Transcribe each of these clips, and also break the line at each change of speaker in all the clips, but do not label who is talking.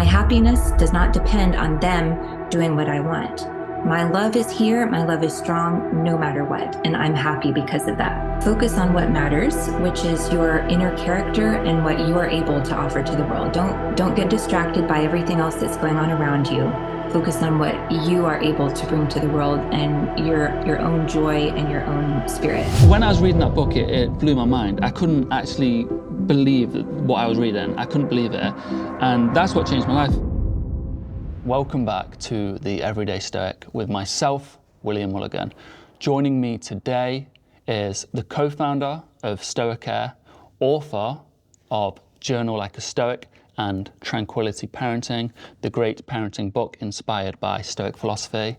My happiness does not depend on them doing what I want. My love is here, my love is strong no matter what, and I'm happy because of that. Focus on what matters, which is your inner character and what you are able to offer to the world. Don't get distracted by everything else that's going on around you. Focus on what you are able to bring to the world and your own joy and your own spirit.
When I was reading that book, it blew my mind. I couldn't actually believe what I was reading. I couldn't believe it. And that's what changed my life. Welcome back to the Everyday Stoic with myself, William Mulligan. Joining me today is the co-founder of Stoic Care, author of Journal Like a Stoic and Tranquility Parenting, the great parenting book inspired by Stoic philosophy.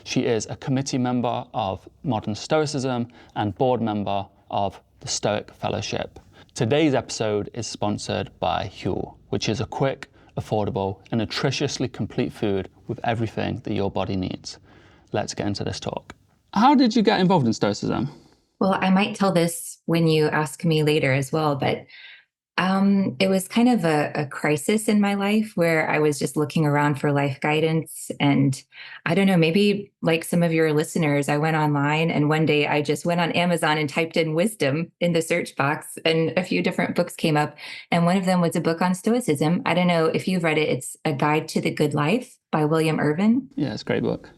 She is a committee member of Modern Stoicism and board member of the Stoic Fellowship. Today's episode is sponsored by Huel, which is a quick, affordable and nutritiously complete food with everything that your body needs. Let's get into this talk. How did you get involved in Stoicism?
Well, I might tell this when you ask me later as well, but it was kind of a crisis in my life where I was just looking around for life guidance. And I don't know, maybe like some of your listeners, I went online and one day I just went on Amazon and typed in wisdom in the search box and a few different books came up. And one of them was a book on Stoicism. I don't know if you've read it. It's A Guide to the Good Life by William Irvin.
Yeah, it's a great book.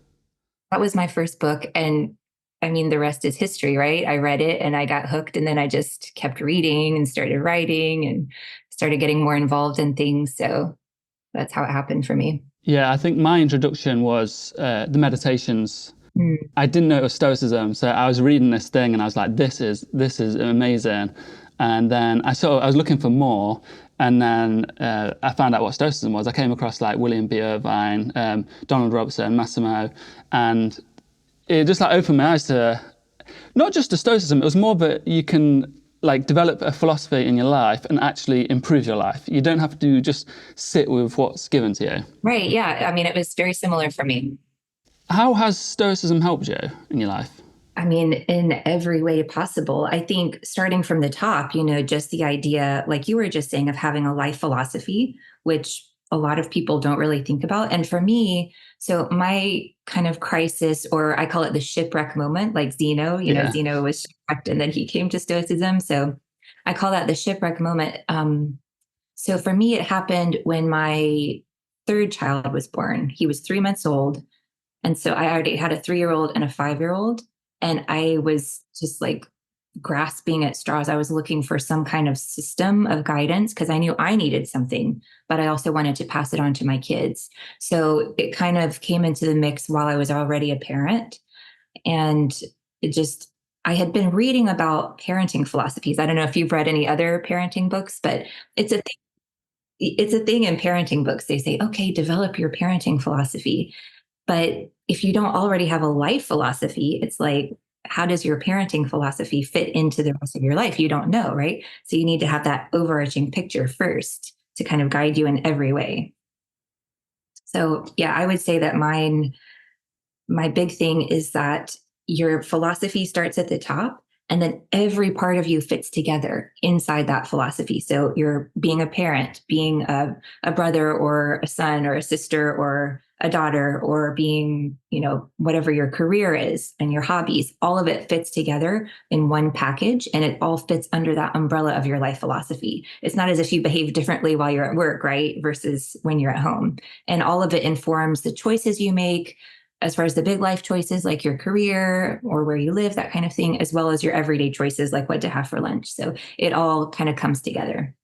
That was my first book. And I mean, the rest is history, right? I read it and I got hooked, and then I just kept reading and started writing and started getting more involved in things. So that's how it happened for me.
Yeah, I think my introduction was the meditations. I didn't know it was Stoicism, so I was reading this thing and I was like, this is amazing. And then I was looking for more, and then I found out what Stoicism was. I came across like William B. Irvine, Donald Robertson, Massimo, and it just like opened my eyes to not just to Stoicism. It was more that you can like develop a philosophy in your life and actually improve your life. You don't have to just sit with what's given to you.
Right. Yeah. I mean, it was very similar for me.
How has Stoicism helped you in your life?
I mean, in every way possible. I think starting from the top, just the idea, like you were just saying, of having a life philosophy, which a lot of people don't really think about. And for me, so my kind of crisis, or I call it the shipwreck moment, like Zeno, Zeno was shipwrecked and then he came to Stoicism. So I call that the shipwreck moment. So for me, it happened when my third child was born. He was 3 months old. And so I already had a 3-year-old and a 5-year-old. And I was just like grasping at straws. I was looking for some kind of system of guidance because I knew I needed something, but I also wanted to pass it on to my kids. So it kind of came into the mix while I was already a parent. And I had been reading about parenting philosophies. I don't know if you've read any other parenting books, but it's a thing in parenting books. They say, okay, develop your parenting philosophy. But if you don't already have a life philosophy, it's like, how does your parenting philosophy fit into the rest of your life? You don't know, right? So you need to have that overarching picture first to kind of guide you in every way. So yeah, I would say that my big thing is that your philosophy starts at the top, and then every part of you fits together inside that philosophy. So you're being a parent, being a brother or a son or a sister or a daughter, or being, whatever your career is and your hobbies, all of it fits together in one package, and it all fits under that umbrella of your life philosophy. It's not as if you behave differently while you're at work, right? Versus when you're at home. And all of it informs the choices you make, as far as the big life choices, like your career or where you live, that kind of thing, as well as your everyday choices, like what to have for lunch. So it all kind of comes together.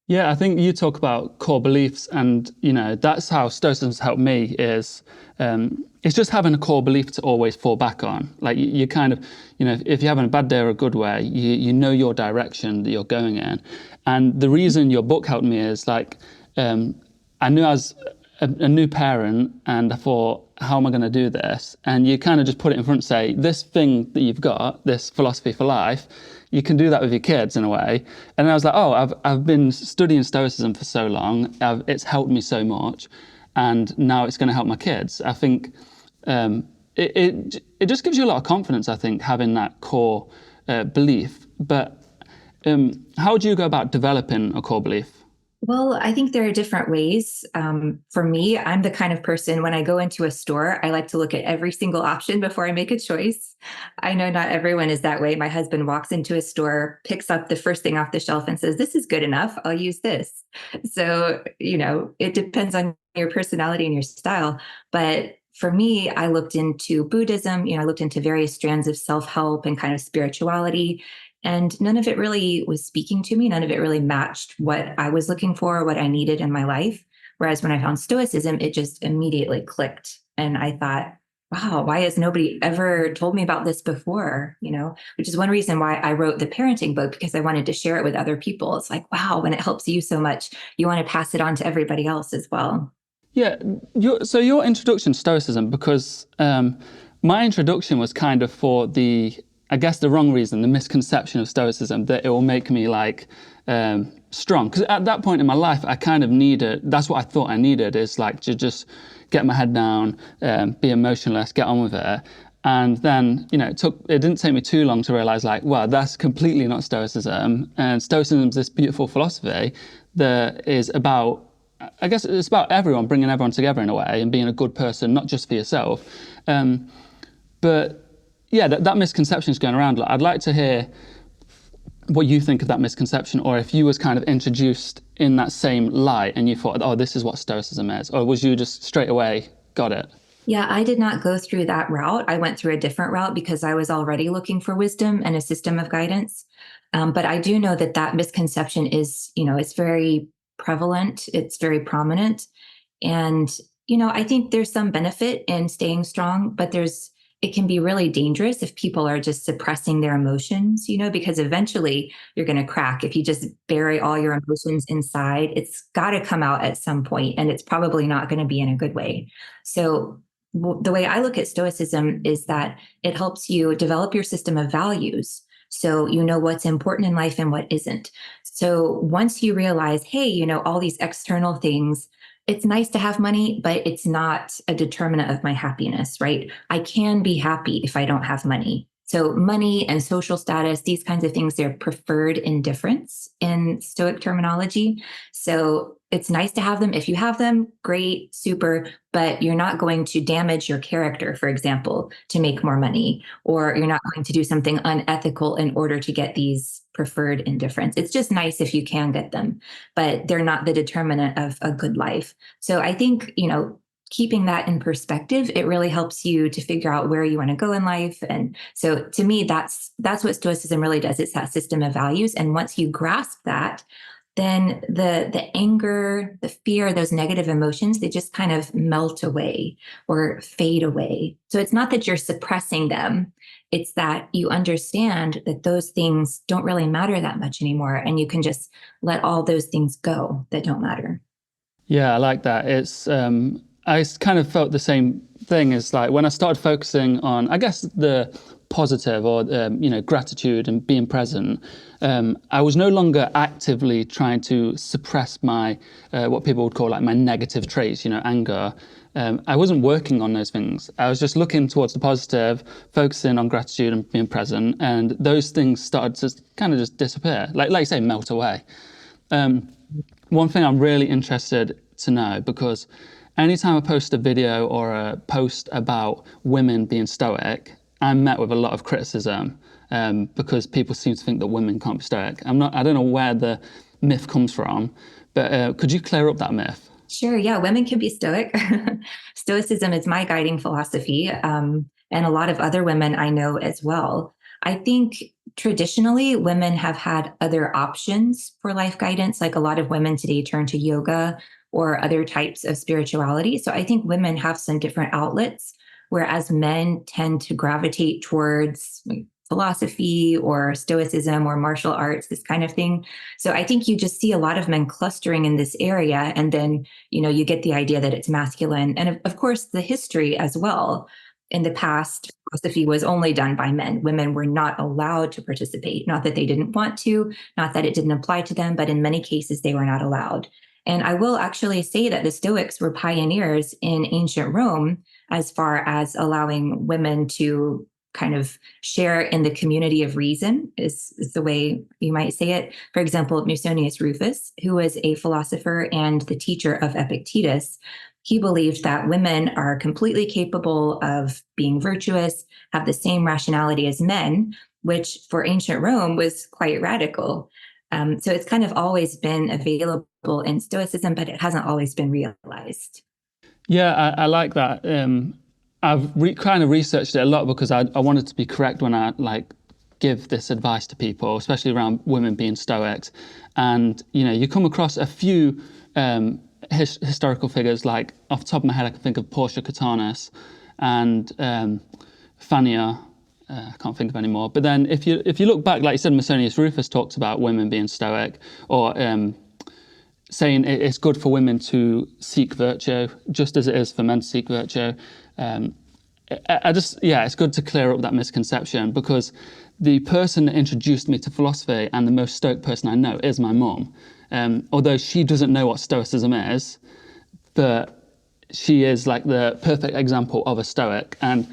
Yeah, I think you talk about core beliefs, and that's how Stoicism's helped me. Is it's just having a core belief to always fall back on. Like you kind of, if you're having a bad day or a good way, you know your direction that you're going in. And the reason your book helped me is like I knew I was a new parent, and I thought, how am I going to do this? And you kind of just put it in front and say, this thing that you've got, this philosophy for life, you can do that with your kids in a way. And I was like, oh, I've been studying Stoicism for so long. It's helped me so much. And now it's going to help my kids. I think it just gives you a lot of confidence, I think, having that core belief. But how do you go about developing a core belief?
Well, I think there are different ways. For me, I'm the kind of person when I go into a store, I like to look at every single option before I make a choice. I know not everyone is that way. My husband walks into a store, picks up the first thing off the shelf and says, "This is good enough. I'll use this." So, it depends on your personality and your style. But for me, I looked into Buddhism, I looked into various strands of self help and kind of spirituality. And none of it really was speaking to me. None of it really matched what I was looking for, what I needed in my life. Whereas when I found Stoicism, it just immediately clicked. And I thought, wow, why has nobody ever told me about this before? Which is one reason why I wrote the parenting book, because I wanted to share it with other people. It's like, wow, when it helps you so much, you want to pass it on to everybody else as well.
Yeah, your introduction to Stoicism, because my introduction was kind of for I guess the wrong reason, the misconception of Stoicism, that it will make me like strong. Because at that point in my life, I kind of that's what I thought I needed, is like to just get my head down, be emotionless, get on with it. And then, it didn't take me too long to realize, like, wow, that's completely not Stoicism. And Stoicism is this beautiful philosophy that is about, I guess it's about everyone, bringing everyone together in a way and being a good person, not just for yourself. But yeah, that misconception is going around. I'd like to hear what you think of that misconception, or if you was kind of introduced in that same light and you thought, oh, this is what Stoicism is, or was you just straight away got it?
Yeah, I did not go through that route. I went through a different route because I was already looking for wisdom and a system of guidance. But I do know that misconception is, it's very prevalent, it's very prominent. And, I think there's some benefit in staying strong, but it can be really dangerous if people are just suppressing their emotions, because eventually you're going to crack. If you just bury all your emotions inside, it's got to come out at some point, and it's probably not going to be in a good way. So, the way I look at Stoicism is that it helps you develop your system of values. So you know what's important in life and what isn't. So once you realize, hey, all these external things, it's nice to have money, but it's not a determinant of my happiness, right? I can be happy if I don't have money. So money and social status, these kinds of things, they're preferred indifference in Stoic terminology. So it's nice to have them. If you have them, great, super, but you're not going to damage your character, for example, to make more money, or you're not going to do something unethical in order to get these preferred indifference. It's just nice if you can get them, but they're not the determinant of a good life. So I think, keeping that in perspective, it really helps you to figure out where you want to go in life. And so to me, that's what Stoicism really does. It's that system of values. And once you grasp that, then the anger, the fear, those negative emotions, they just kind of melt away or fade away. So it's not that you're suppressing them. It's that you understand that those things don't really matter that much anymore. And you can just let all those things go that don't matter.
Yeah, I like that. I kind of felt the same thing as like when I started focusing on, I guess, the positive or, gratitude and being present. I was no longer actively trying to suppress my, what people would call like my negative traits, anger. I wasn't working on those things. I was just looking towards the positive, focusing on gratitude and being present. And those things started to kind of just disappear, like you say, melt away. One thing I'm really interested to know, because anytime I post a video or a post about women being stoic, I'm met with a lot of criticism because people seem to think that women can't be stoic. I don't know where the myth comes from, but could you clear up that myth?
Sure. Yeah. Women can be stoic. Stoicism is my guiding philosophy. And a lot of other women I know as well. I think traditionally women have had other options for life guidance. Like a lot of women today turn to yoga or other types of spirituality. So I think women have some different outlets, whereas men tend to gravitate towards philosophy or stoicism or martial arts, this kind of thing. So I think you just see a lot of men clustering in this area. And then, you get the idea that it's masculine. And of course, the history as well. In the past, philosophy was only done by men. Women were not allowed to participate. Not that they didn't want to, not that it didn't apply to them, but in many cases, they were not allowed. And I will actually say that the Stoics were pioneers in ancient Rome as far as allowing women to kind of share in the community of reason, is the way you might say it. For example, Musonius Rufus, who was a philosopher and the teacher of Epictetus, he believed that women are completely capable of being virtuous, have the same rationality as men, which for ancient Rome was quite radical. So it's kind of always been available in Stoicism, but it hasn't always been realized.
Yeah, I like that. I've kind of researched it a lot because I wanted to be correct when I give this advice to people, especially around women being Stoics. And you come across a few historical figures. Like off the top of my head, I can think of Portia Catanus and Fannia. I can't think of any more. But then if you look back, like you said, Musonius Rufus talks about women being Stoic, or saying it's good for women to seek virtue, just as it is for men to seek virtue. It's good to clear up that misconception, because the person that introduced me to philosophy and the most Stoic person I know is my mum. Although she doesn't know what Stoicism is, but she is like the perfect example of a Stoic. And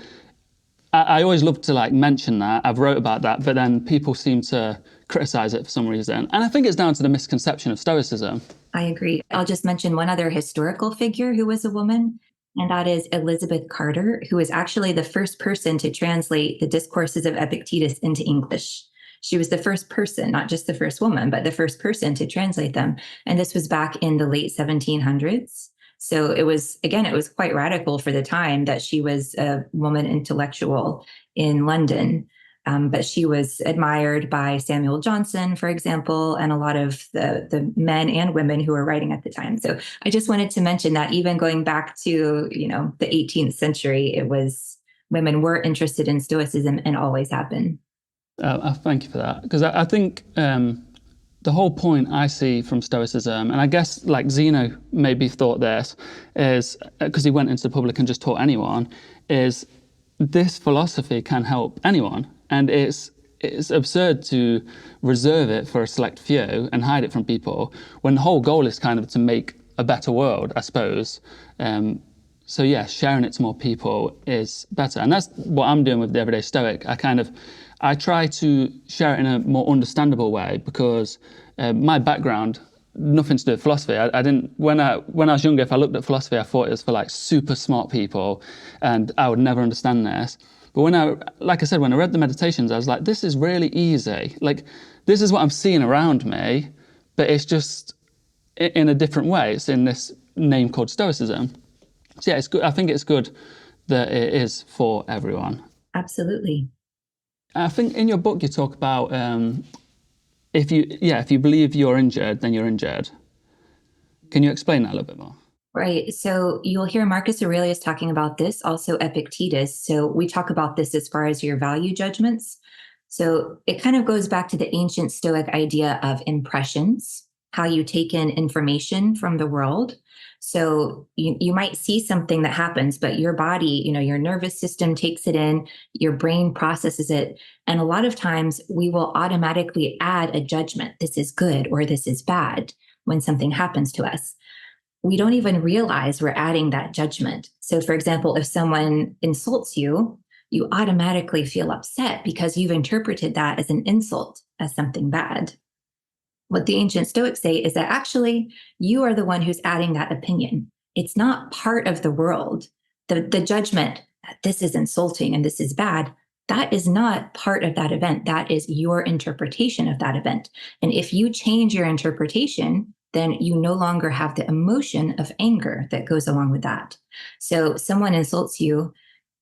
I always love to mention that. I've wrote about that, but then people seem to criticize it for some reason. And I think it's down to the misconception of Stoicism.
I agree. I'll just mention one other historical figure who was a woman, and that is Elizabeth Carter, who was actually the first person to translate the discourses of Epictetus into English. She was the first person, not just the first woman, but the first person to translate them. And this was back in the late 1700s. So it was quite radical for the time that she was a woman intellectual in London. But she was admired by Samuel Johnson, for example, and a lot of the men and women who were writing at the time. So I just wanted to mention that even going back to, the 18th century, women were interested in Stoicism and always have been.
Thank you for that, because I think the whole point I see from Stoicism, and I guess Zeno maybe thought this, is because he went into the public and just taught anyone, is this philosophy can help anyone. And it's absurd to reserve it for a select few and hide it from people, when the whole goal is kind of to make a better world, I suppose. So yeah, sharing it to more people is better. And that's what I'm doing with the Everyday Stoic. I try to share it in a more understandable way, because my background, nothing to do with philosophy. I didn't, when I was younger, if I looked at philosophy, I thought it was for super smart people and I would never understand this. But when I read the Meditations, I was like, this is really easy. This is what I'm seeing around me, but it's just in a different way. It's in this name called Stoicism. So yeah, it's good. I think it's good that it is for everyone.
Absolutely.
I think in your book you talk about if you believe you're injured, then you're injured. Can you explain that a little bit more?
Right. So you'll hear Marcus Aurelius talking about this, also Epictetus. So we talk about this as far as your value judgments. So it kind of goes back to the ancient Stoic idea of impressions, how you take in information from the world. So you might see something that happens, but your body, your nervous system takes it in, your brain processes it. And a lot of times we will automatically add a judgment. This is good or this is bad when something happens to us. We don't even realize we're adding that judgment. So for example, if someone insults you, you automatically feel upset because you've interpreted that as an insult, as something bad. What the ancient Stoics say is that actually you are the one who's adding that opinion. It's not part of the world. The judgment that this is insulting and this is bad, that is not part of that event. That is your interpretation of that event. And if you change your interpretation, then you no longer have the emotion of anger that goes along with that. So someone insults you,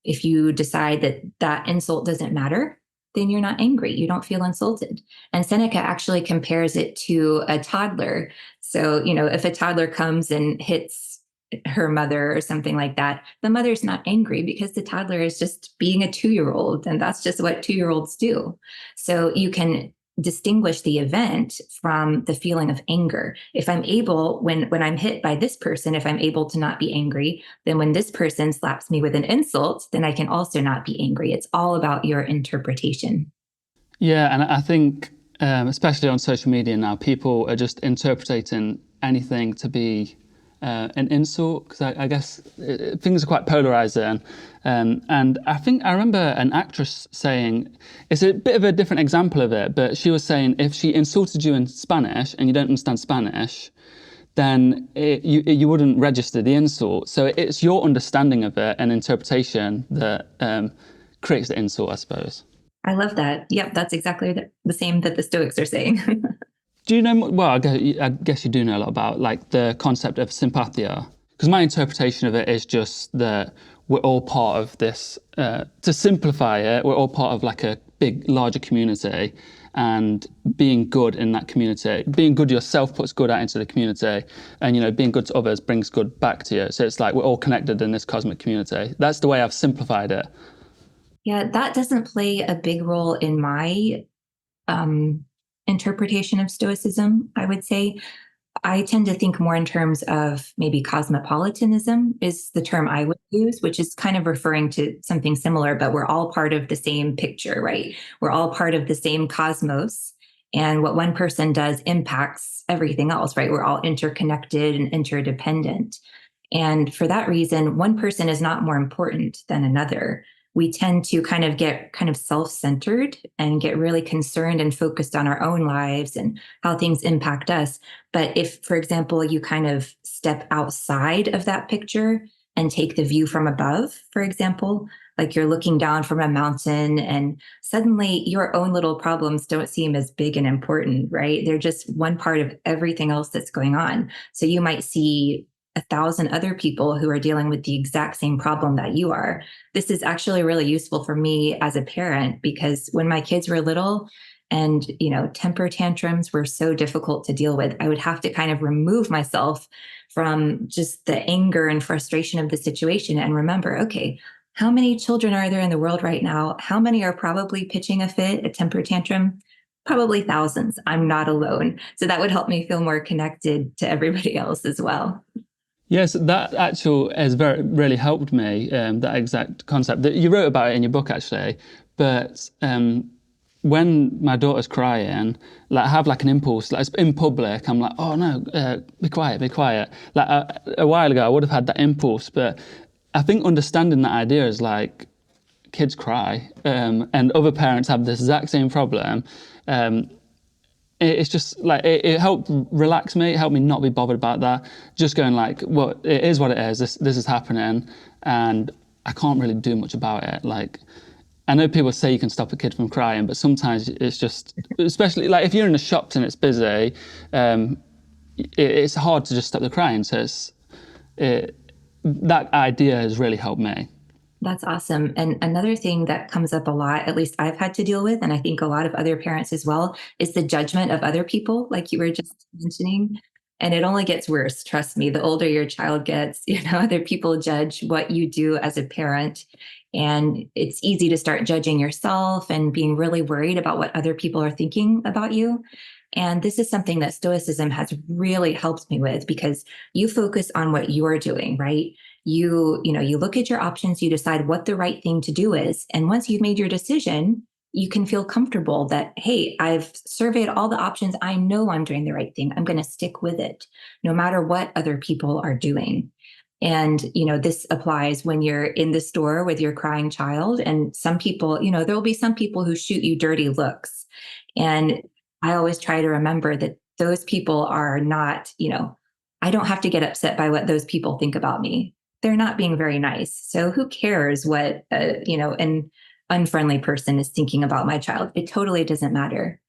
if you decide that that insult doesn't matter, then you're not angry. You don't feel insulted. And Seneca actually compares it to a toddler. So, if a toddler comes and hits her mother or something like that, the mother's not angry because the toddler is just being a 2-year-old, and that's just what 2-year-olds do. So you can distinguish the event from the feeling of anger. If I'm able, when I'm hit by this person, if I'm able to not be angry, then when this person slaps me with an insult, then I can also not be angry. It's all about your interpretation.
Yeah, and I think, especially on social media now, people are just interpreting anything to be an insult, because I guess things are quite polarized then. And I think I remember an actress saying, it's a bit of a different example of it, but she was saying if she insulted you in Spanish and you don't understand Spanish, then you wouldn't register the insult. So it's your understanding of it and interpretation that creates the insult, I suppose.
I love that. Yep, that's exactly the same that the Stoics are saying.
Do you know, well, I guess you do know a lot about like the concept of sympathia, because my interpretation of it is just that we're all part of this, to simplify it, we're all part of like a big, larger community, and being good in that community, being good yourself puts good out into the community, and, you know, being good to others brings good back to you. So it's like we're all connected in this cosmic community. That's the way I've simplified it.
Yeah, that doesn't play a big role in my interpretation of Stoicism, I would say. I tend to think more in terms of maybe cosmopolitanism is the term I would use, which is kind of referring to something similar, but we're all part of the same picture, right? We're all part of the same cosmos. And what one person does impacts everything else, right? We're all interconnected and interdependent. And for that reason, one person is not more important than another. We tend to kind of get kind of self-centered and get really concerned and focused on our own lives and how things impact us. But if, for example, you kind of step outside of that picture and take the view from above, for example, like you're looking down from a mountain and suddenly your own little problems don't seem as big and important, right? They're just one part of everything else that's going on. So you might see 1,000 other people who are dealing with the exact same problem that you are. This is actually really useful for me as a parent because when my kids were little and, you know, temper tantrums were so difficult to deal with, I would have to kind of remove myself from just the anger and frustration of the situation and remember, okay, how many children are there in the world right now? How many are probably pitching a fit, a temper tantrum? Probably thousands. I'm not alone. So that would help me feel more connected to everybody else as well.
Yes, that actual has really helped me, that exact concept. That you wrote about it in your book, actually. But when my daughter's crying, like I have like an impulse, like it's in public, I'm like, oh no, be quiet, be quiet. Like a while ago, I would have had that impulse, but I think understanding that idea is like, kids cry, and other parents have this exact same problem. It's just like it helped relax me. It helped me not be bothered about that. Just going like, well, it is what it is. This is happening, and I can't really do much about it. Like, I know people say you can stop a kid from crying, but sometimes it's just, especially like if you're in a shop and it's busy, it's hard to just stop the crying. So that idea has really helped me.
That's awesome. And another thing that comes up a lot, at least I've had to deal with, and I think a lot of other parents as well, is the judgment of other people, like you were just mentioning. And it only gets worse, trust me. The older your child gets, you know, other people judge what you do as a parent. And it's easy to start judging yourself and being really worried about what other people are thinking about you. And this is something that Stoicism has really helped me with because you focus on what you're doing, right? You look at your options, you decide what the right thing to do is. And once you've made your decision, you can feel comfortable that, hey, I've surveyed all the options. I know I'm doing the right thing. I'm going to stick with it, no matter what other people are doing. And, you know, this applies when you're in the store with your crying child. And some people, you know, there will be some people who shoot you dirty looks. And I always try to remember that those people are not, you know, I don't have to get upset by what those people think about me. They're not being very nice. So who cares what, an unfriendly person is thinking about my child? It totally doesn't matter.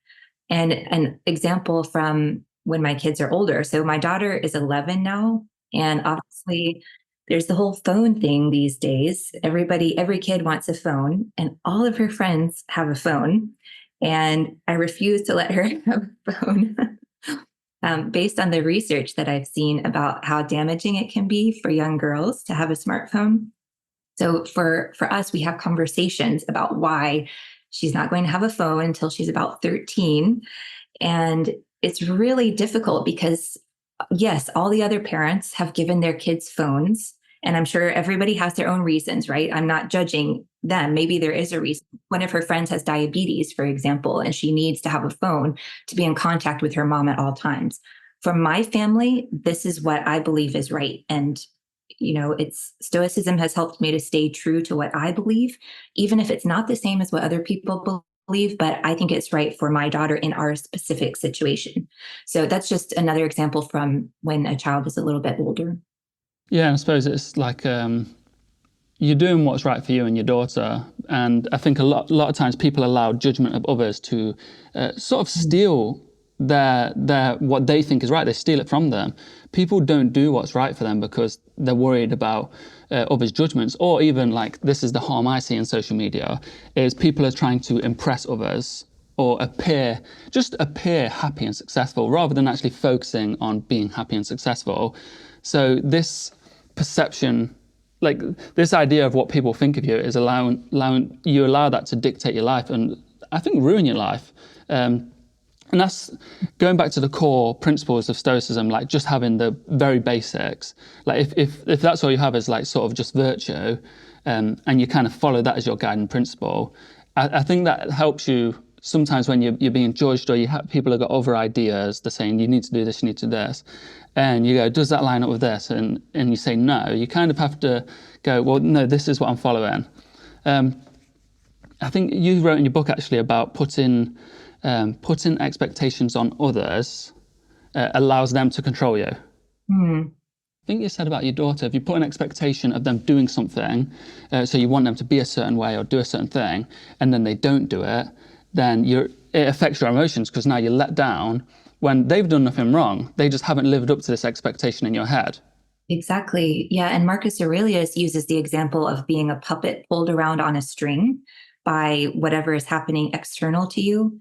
And an example from when my kids are older. So my daughter is 11 now. And obviously, there's the whole phone thing these days. Every kid wants a phone, and all of her friends have a phone. And I refuse to let her have a phone. Based on the research that I've seen about how damaging it can be for young girls to have a smartphone. So for us, we have conversations about why she's not going to have a phone until she's about 13. And it's really difficult because, yes, all the other parents have given their kids phones. And I'm sure everybody has their own reasons, right? I'm not judging them. Maybe there is a reason. One of her friends has diabetes, for example, and she needs to have a phone to be in contact with her mom at all times. from my family, this is what I believe is right. And, it's Stoicism has helped me to stay true to what I believe, even if it's not the same as what other people believe, but I think it's right for my daughter in our specific situation. So that's just another example from when a child is a little bit older.
Yeah, and I suppose it's like you're doing what's right for you and your daughter. And I think a lot of times people allow judgment of others to sort of steal their what they think is right. They steal it from them. People don't do what's right for them because they're worried about others' judgments, or even like, this is the harm I see in social media, is people are trying to impress others or just appear happy and successful rather than actually focusing on being happy and successful. So this perception, like this idea of what people think of you, is allowing you allow that to dictate your life, and I think ruin your life. And that's going back to the core principles of Stoicism, like just having the very basics. Like if that's all you have is like sort of just virtue, and you kind of follow that as your guiding principle, I think that helps you sometimes when you're being judged, or people have got other ideas. They're saying you need to do this, you need to do this, and you go, does that line up with this? And you say no. You kind of have to go, well, no, this is what I'm following. I think you wrote in your book actually about putting expectations on others allows them to control you. I think you said about your daughter, if you put an expectation of them doing something, so you want them to be a certain way or do a certain thing, and then they don't do it, then it affects your emotions, because now you're let down when they've done nothing wrong. They just haven't lived up to this expectation in your head.
Exactly. Yeah. And Marcus Aurelius uses the example of being a puppet pulled around on a string by whatever is happening external to you.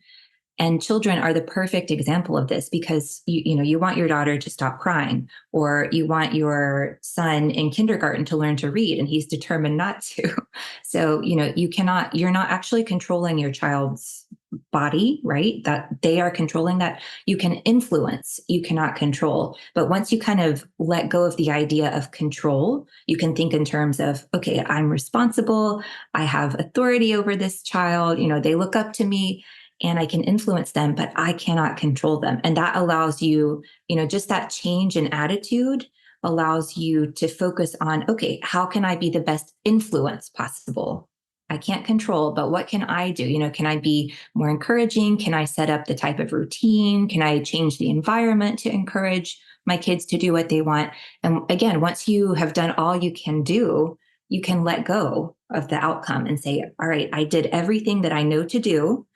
And children are the perfect example of this, because you want your daughter to stop crying, or you want your son in kindergarten to learn to read, and he's determined not to. So, you're not actually controlling your child's body, right? That they are controlling that. You can influence, you cannot control. But once you kind of let go of the idea of control, you can think in terms of, okay, I'm responsible. I have authority over this child. They look up to me, and I can influence them, but I cannot control them. And that allows you, just that change in attitude allows you to focus on, okay, how can I be the best influence possible? I can't control, but what can I do? Can I be more encouraging? Can I set up the type of routine? Can I change the environment to encourage my kids to do what they want? And again, once you have done all you can do, you can let go of the outcome and say, all right, I did everything that I know to do.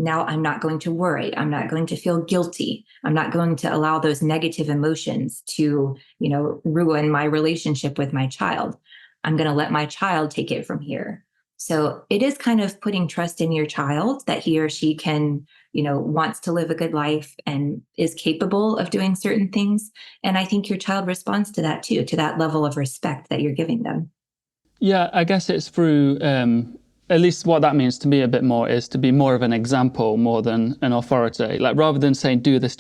Now I'm not going to worry. I'm not going to feel guilty. I'm not going to allow those negative emotions to, ruin my relationship with my child. I'm going to let my child take it from here. So it is kind of putting trust in your child that he or she can, wants to live a good life and is capable of doing certain things. And I think your child responds to that too, to that level of respect that you're giving them.
Yeah, I guess it's through, at least what that means to me a bit more is to be more of an example more than an authority. Like rather than saying, do this,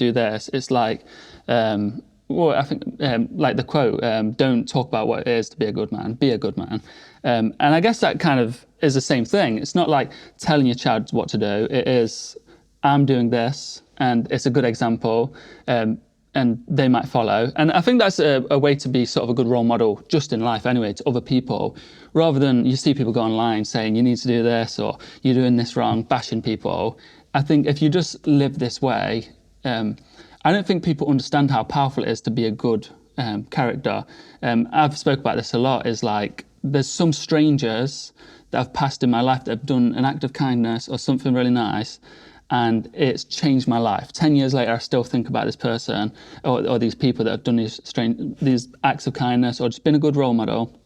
it's like, I think like the quote, don't talk about what it is to be a good man, be a good man. And I guess that kind of is the same thing. It's not like telling your child what to do. It is, I'm doing this and it's a good example. And they might follow. And I think that's a way to be sort of a good role model just in life anyway, to other people, rather than you see people go online saying you need to do this or you're doing this wrong, bashing people. I think if you just live this way, I don't think people understand how powerful it is to be a good character. I've spoke about this a lot, is like there's some strangers that have passed in my life that have done an act of kindness or something really nice, and it's changed my life. 10 years later, I still think about this person or these people that have done these acts of kindness or just been a good role model.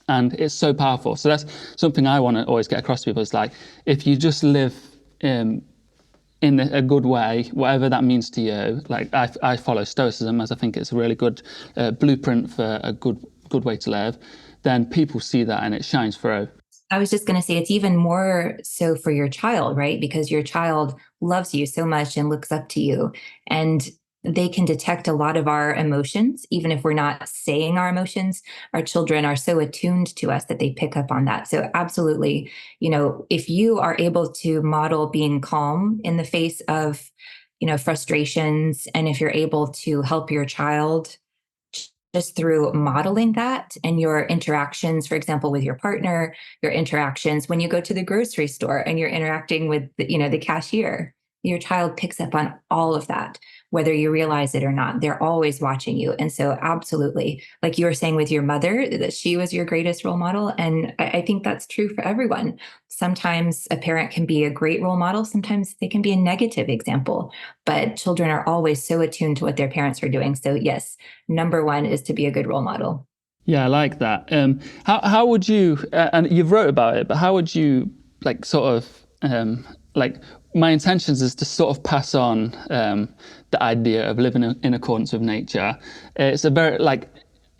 And it's so powerful. So that's something I want to always get across to people. It's like, if you just live in a good way, whatever that means to you, like I follow Stoicism, as I think it's a really good blueprint for a good way to live, then people see that and it shines through.
I was just going to say it's even more so for your child, right? Because your child loves you so much and looks up to you, and they can detect a lot of our emotions, even if we're not saying our emotions. Our children are so attuned to us that they pick up on that. So absolutely, if you are able to model being calm in the face of, frustrations. And if you're able to help your child just through modeling that and your interactions, for example, with your partner, your interactions when you go to the grocery store and you're interacting with the cashier, your child picks up on all of that, whether you realize it or not. They're always watching you. And so absolutely, like you were saying with your mother, that she was your greatest role model. And I think that's true for everyone. Sometimes a parent can be a great role model. Sometimes they can be a negative example, but children are always so attuned to what their parents are doing. So yes, number one is to be a good role model.
Yeah, I like that. How would you, and you've wrote about it, but how would you like sort of like my intentions is to sort of pass on the idea of living in accordance with nature. It's a very like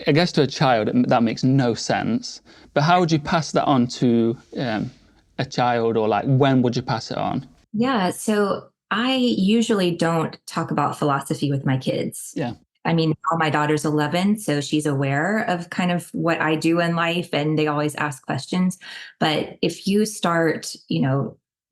I guess to a child that makes no sense. But how would you pass that on to a child, or like when would you pass it on?
Yeah. So I usually don't talk about philosophy with my kids.
Yeah.
I mean, now my daughter's 11, so she's aware of kind of what I do in life, and they always ask questions. But if you start,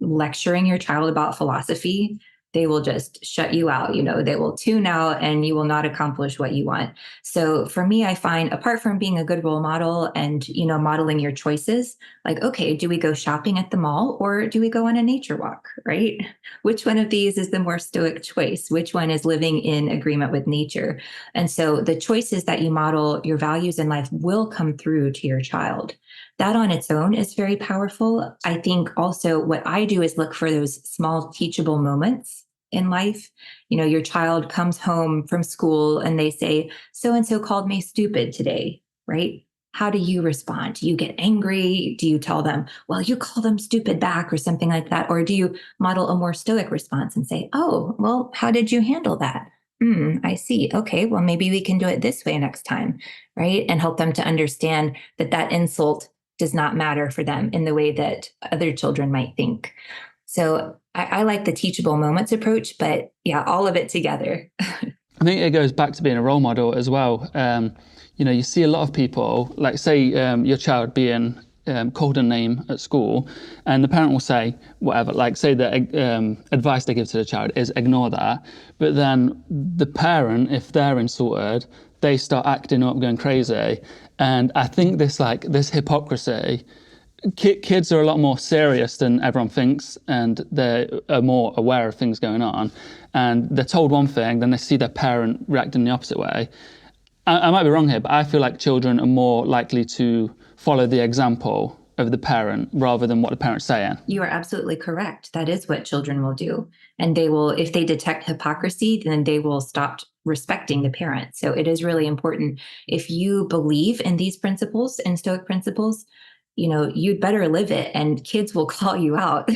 lecturing your child about philosophy, they will just shut you out. They will tune out and you will not accomplish what you want. So for me, I find apart from being a good role model and, modeling your choices, like, okay, do we go shopping at the mall or do we go on a nature walk, right? Which one of these is the more stoic choice? Which one is living in agreement with nature? And so the choices that you model your values in life will come through to your child. That on its own is very powerful. I think also what I do is look for those small teachable moments in life. Your child comes home from school and they say, so and so called me stupid today, right? How do you respond? Do you get angry? Do you tell them, well, you call them stupid back or something like that? Or do you model a more stoic response and say, oh, well, how did you handle that? I see. Okay, well, maybe we can do it this way next time, right? And help them to understand that insult does not matter for them in the way that other children might think. So I like the teachable moments approach, but yeah, all of it together.
I think it goes back to being a role model as well. You see a lot of people, like say your child being called a name at school, and the parent will say whatever, like say the advice they give to the child is ignore that. But then the parent, if they're insulted, they start acting up, going crazy. And I think this hypocrisy, kids are a lot more serious than everyone thinks, and they are more aware of things going on. And they're told one thing, then they see their parent reacting the opposite way. I might be wrong here, but I feel like children are more likely to follow the example of the parent rather than what the parent's saying.
You are absolutely correct. That is what children will do. And they will, if they detect hypocrisy, then they will stop respecting the parent. So it is really important. If you believe in these principles and Stoic principles, you'd better live it, and kids will call you out.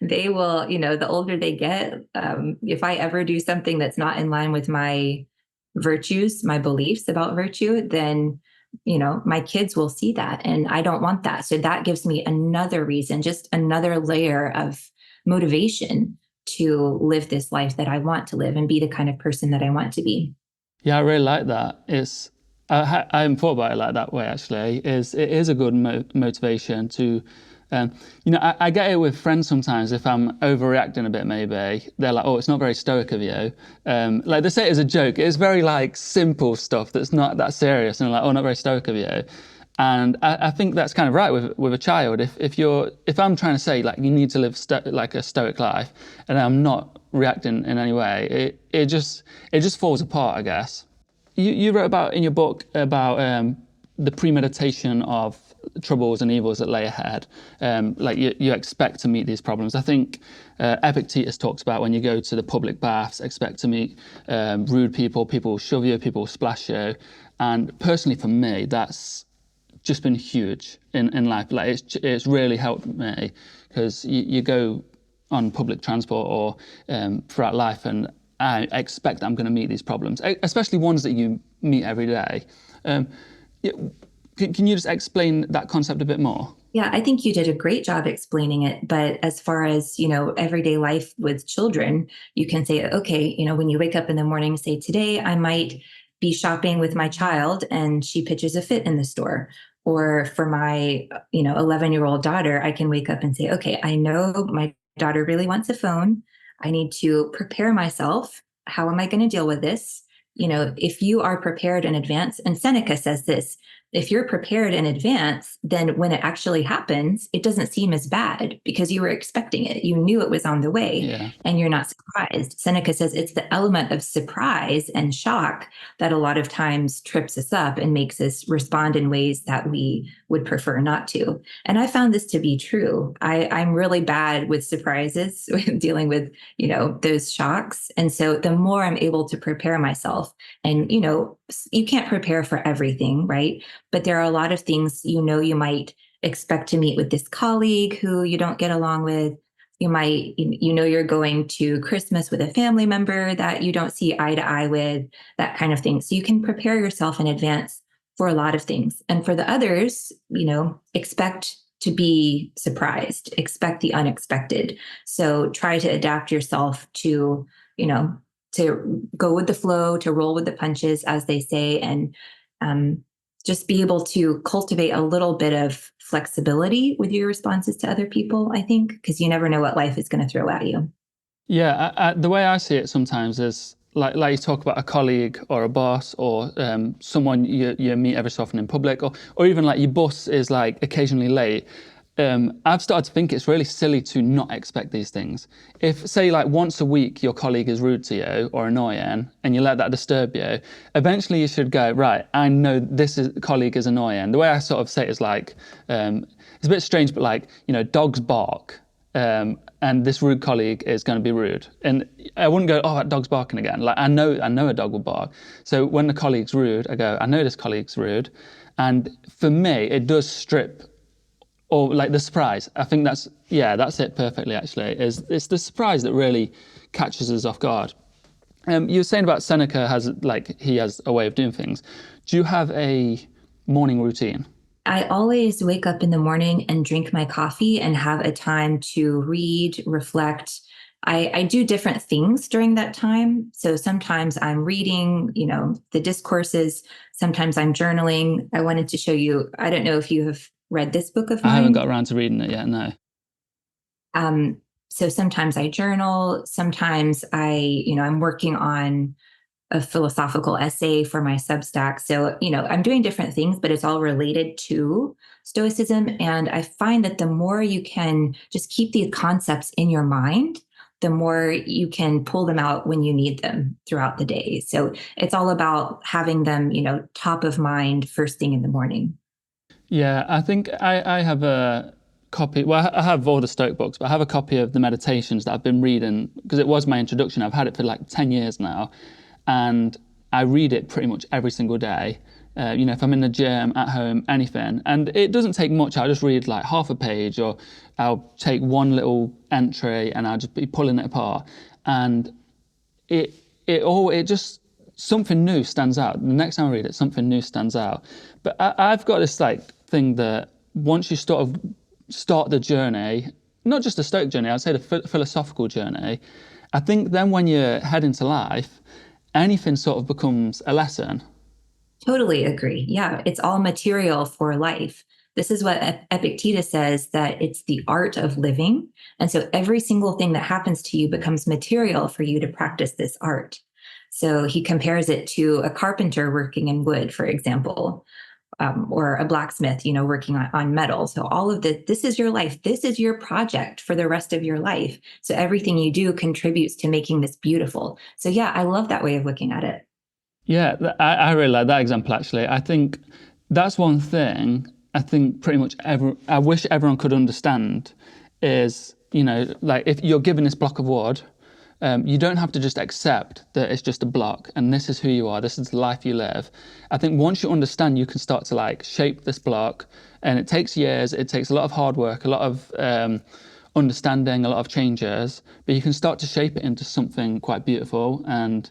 They will, the older they get, if I ever do something that's not in line with my virtues, my beliefs about virtue, then my kids will see that, and I don't want that. So that gives me another reason, just another layer of motivation to live this life that I want to live and be the kind of person that I want to be.
Yeah, I really like that. I haven't thought about it like that way actually. It is a good motivation to, I get it with friends sometimes if I'm overreacting a bit. Maybe they're like, "Oh, it's not very stoic of you." Like they say it as a joke. It's very like simple stuff that's not that serious, and they're like, "Oh, not very stoic of you." And I think that's kind of right with a child. If I'm trying to say like you need to live like a stoic life, and I'm not reacting in any way, it just falls apart, I guess. You wrote about in your book about the premeditation of troubles and evils that lay ahead. Like you expect to meet these problems. I think Epictetus talks about when you go to the public baths, expect to meet rude people, people will shove you, people will splash you. And personally for me, that's just been huge in life. Like it's really helped me because you go on public transport or throughout life, and I expect I'm going to meet these problems, especially ones that you meet every day. Can you just explain that concept a bit more?
Yeah, I think you did a great job explaining it. But as far as, everyday life with children, you can say, okay, when you wake up in the morning, say, today I might be shopping with my child and she pitches a fit in the store. Or for my, 11-year-old daughter, I can wake up and say, okay, I know my daughter really wants a phone. I need to prepare myself. How am I going to deal with this? If you are prepared in advance, and Seneca says this, if you're prepared in advance, then when it actually happens, it doesn't seem as bad because you were expecting it. You knew it was on the way and you're not surprised. Seneca says it's the element of surprise and shock that a lot of times trips us up and makes us respond in ways that we would prefer not to. And I found this to be true. I'm really bad with surprises, dealing with, those shocks. And so the more I'm able to prepare myself, and, you can't prepare for everything, right? But there are a lot of things, you might expect to meet with this colleague who you don't get along with. You might, you're going to Christmas with a family member that you don't see eye to eye with, that kind of thing. So you can prepare yourself in advance for a lot of things. And for the others, expect to be surprised, expect the unexpected. So try to adapt yourself to, to go with the flow, to roll with the punches, as they say, and just be able to cultivate a little bit of flexibility with your responses to other people, I think, because you never know what life is going to throw at you.
Yeah, the way I see it sometimes is like you talk about a colleague or a boss or someone you meet every so often in public, or even like your bus is like occasionally late. I've started to think it's really silly to not expect these things. If, say, like once a week your colleague is rude to you or annoying and you let that disturb you, eventually you should go, right, I know colleague is annoying. The way I sort of say it is like, it's a bit strange, but like, dogs bark. And this rude colleague is going to be rude. And I wouldn't go, oh, that dog's barking again. Like, I know a dog will bark. So when the colleague's rude, I go, I know this colleague's rude. And for me, it does strip, or like the surprise. I think that's it perfectly, actually. It's the surprise that really catches us off guard. You were saying about Seneca he has a way of doing things. Do you have a morning routine?
I always wake up in the morning and drink my coffee and have a time to read, reflect. I do different things during that time. So sometimes I'm reading, the discourses. Sometimes I'm journaling. I wanted to show you, I don't know if you have read this book of mine.
I haven't got around to reading it yet, no.
So sometimes I journal. Sometimes I'm working on a philosophical essay for my Substack. So, I'm doing different things, but it's all related to Stoicism. And I find that the more you can just keep these concepts in your mind, the more you can pull them out when you need them throughout the day. So it's all about having them, top of mind first thing in the morning.
Yeah, I think I have a copy. Well, I have all the Stoic books, but I have a copy of the Meditations that I've been reading because it was my introduction. I've had it for like 10 years now. And I read it pretty much every single day. If I'm in the gym, at home, anything. And it doesn't take much. I'll just read like half a page, or I'll take one little entry and I'll just be pulling it apart. And it just, something new stands out. The next time I read it, something new stands out. But I've got this like thing that once you start the journey, not just the Stoic journey, I'd say the philosophical journey, I think then when you head into life, anything sort of becomes a lesson.
Totally agree. Yeah, it's all material for life. This is what Epictetus says, that it's the art of living. And so every single thing that happens to you becomes material for you to practice this art. So he compares it to a carpenter working in wood, for example, or a blacksmith, working on metal. So all of this is your life. This is your project for the rest of your life. So everything you do contributes to making this beautiful. So yeah, I love that way of looking at it.
Yeah, I really like that example, actually. I think that's one thing I think pretty much I wish everyone could understand is, like if you're given this block of wood, you don't have to just accept that it's just a block and this is who you are, this is the life you live. I think once you understand, you can start to like shape this block, and it takes years, it takes a lot of hard work, a lot of understanding, a lot of changes, but you can start to shape it into something quite beautiful and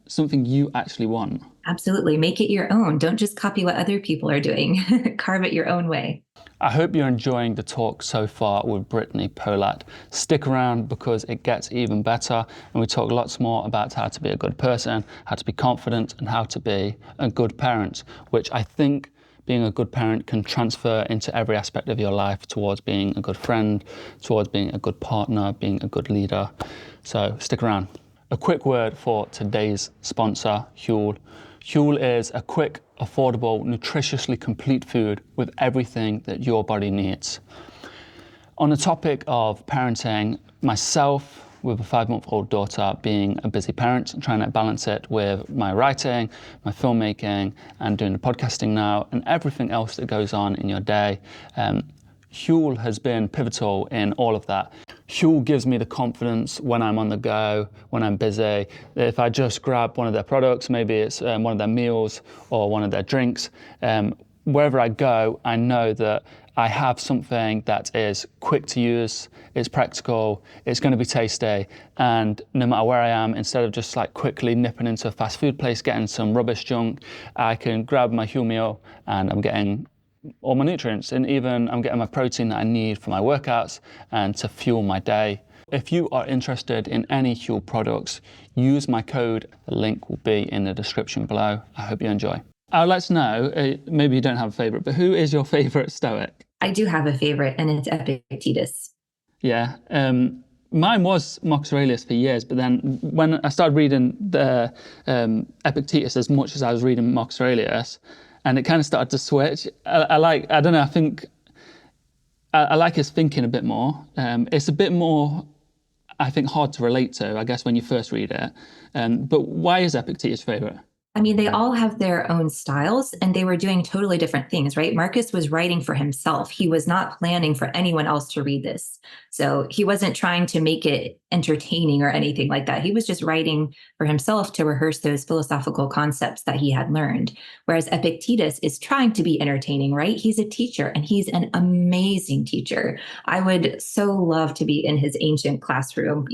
something you actually want.
Absolutely. Make it your own. Don't just copy what other people are doing. Carve it your own way.
I hope you're enjoying the talk so far with Brittany Polat. Stick around because it gets even better, and we talk lots more about how to be a good person, how to be confident, and how to be a good parent, which I think being a good parent can transfer into every aspect of your life, towards being a good friend, towards being a good partner, being a good leader. So stick around. A quick word for today's sponsor, Huel. Huel is a quick, affordable, nutritiously complete food with everything that your body needs. On the topic of parenting, myself with a 5-month-old daughter, being a busy parent, trying to balance it with my writing, my filmmaking, and doing the podcasting now, and everything else that goes on in your day, Huel has been pivotal in all of that. Huel gives me the confidence when I'm on the go, when I'm busy. If I just grab one of their products, maybe it's one of their meals or one of their drinks, wherever I go, I know that I have something that is quick to use, it's practical, it's going to be tasty, and no matter where I am, instead of just like quickly nipping into a fast food place, getting some rubbish junk, I can grab my Huel meal and I'm getting all my nutrients, and even I'm getting my protein that I need for my workouts and to fuel my day. If you are interested in any Huel products, use my code. The link will be in the description below. I hope you enjoy. I would like to know, maybe you don't have a favorite, but who is your favorite Stoic?
I do have a favorite, and it's Epictetus.
Yeah. Mine was Marcus Aurelius for years, but then when I started reading the Epictetus as much as I was reading Marcus Aurelius, and it kind of started to switch. I don't know, I think I like his thinking a bit more. It's a bit more, I think, hard to relate to, I guess, when you first read it. But why is Epictetus favorite?
I mean, they all have their own styles, and they were doing totally different things, right? Marcus was writing for himself. He was not planning for anyone else to read this. So he wasn't trying to make it entertaining or anything like that. He was just writing for himself to rehearse those philosophical concepts that he had learned. Whereas Epictetus is trying to be entertaining, right? He's a teacher, and he's an amazing teacher. I would so love to be in his ancient classroom,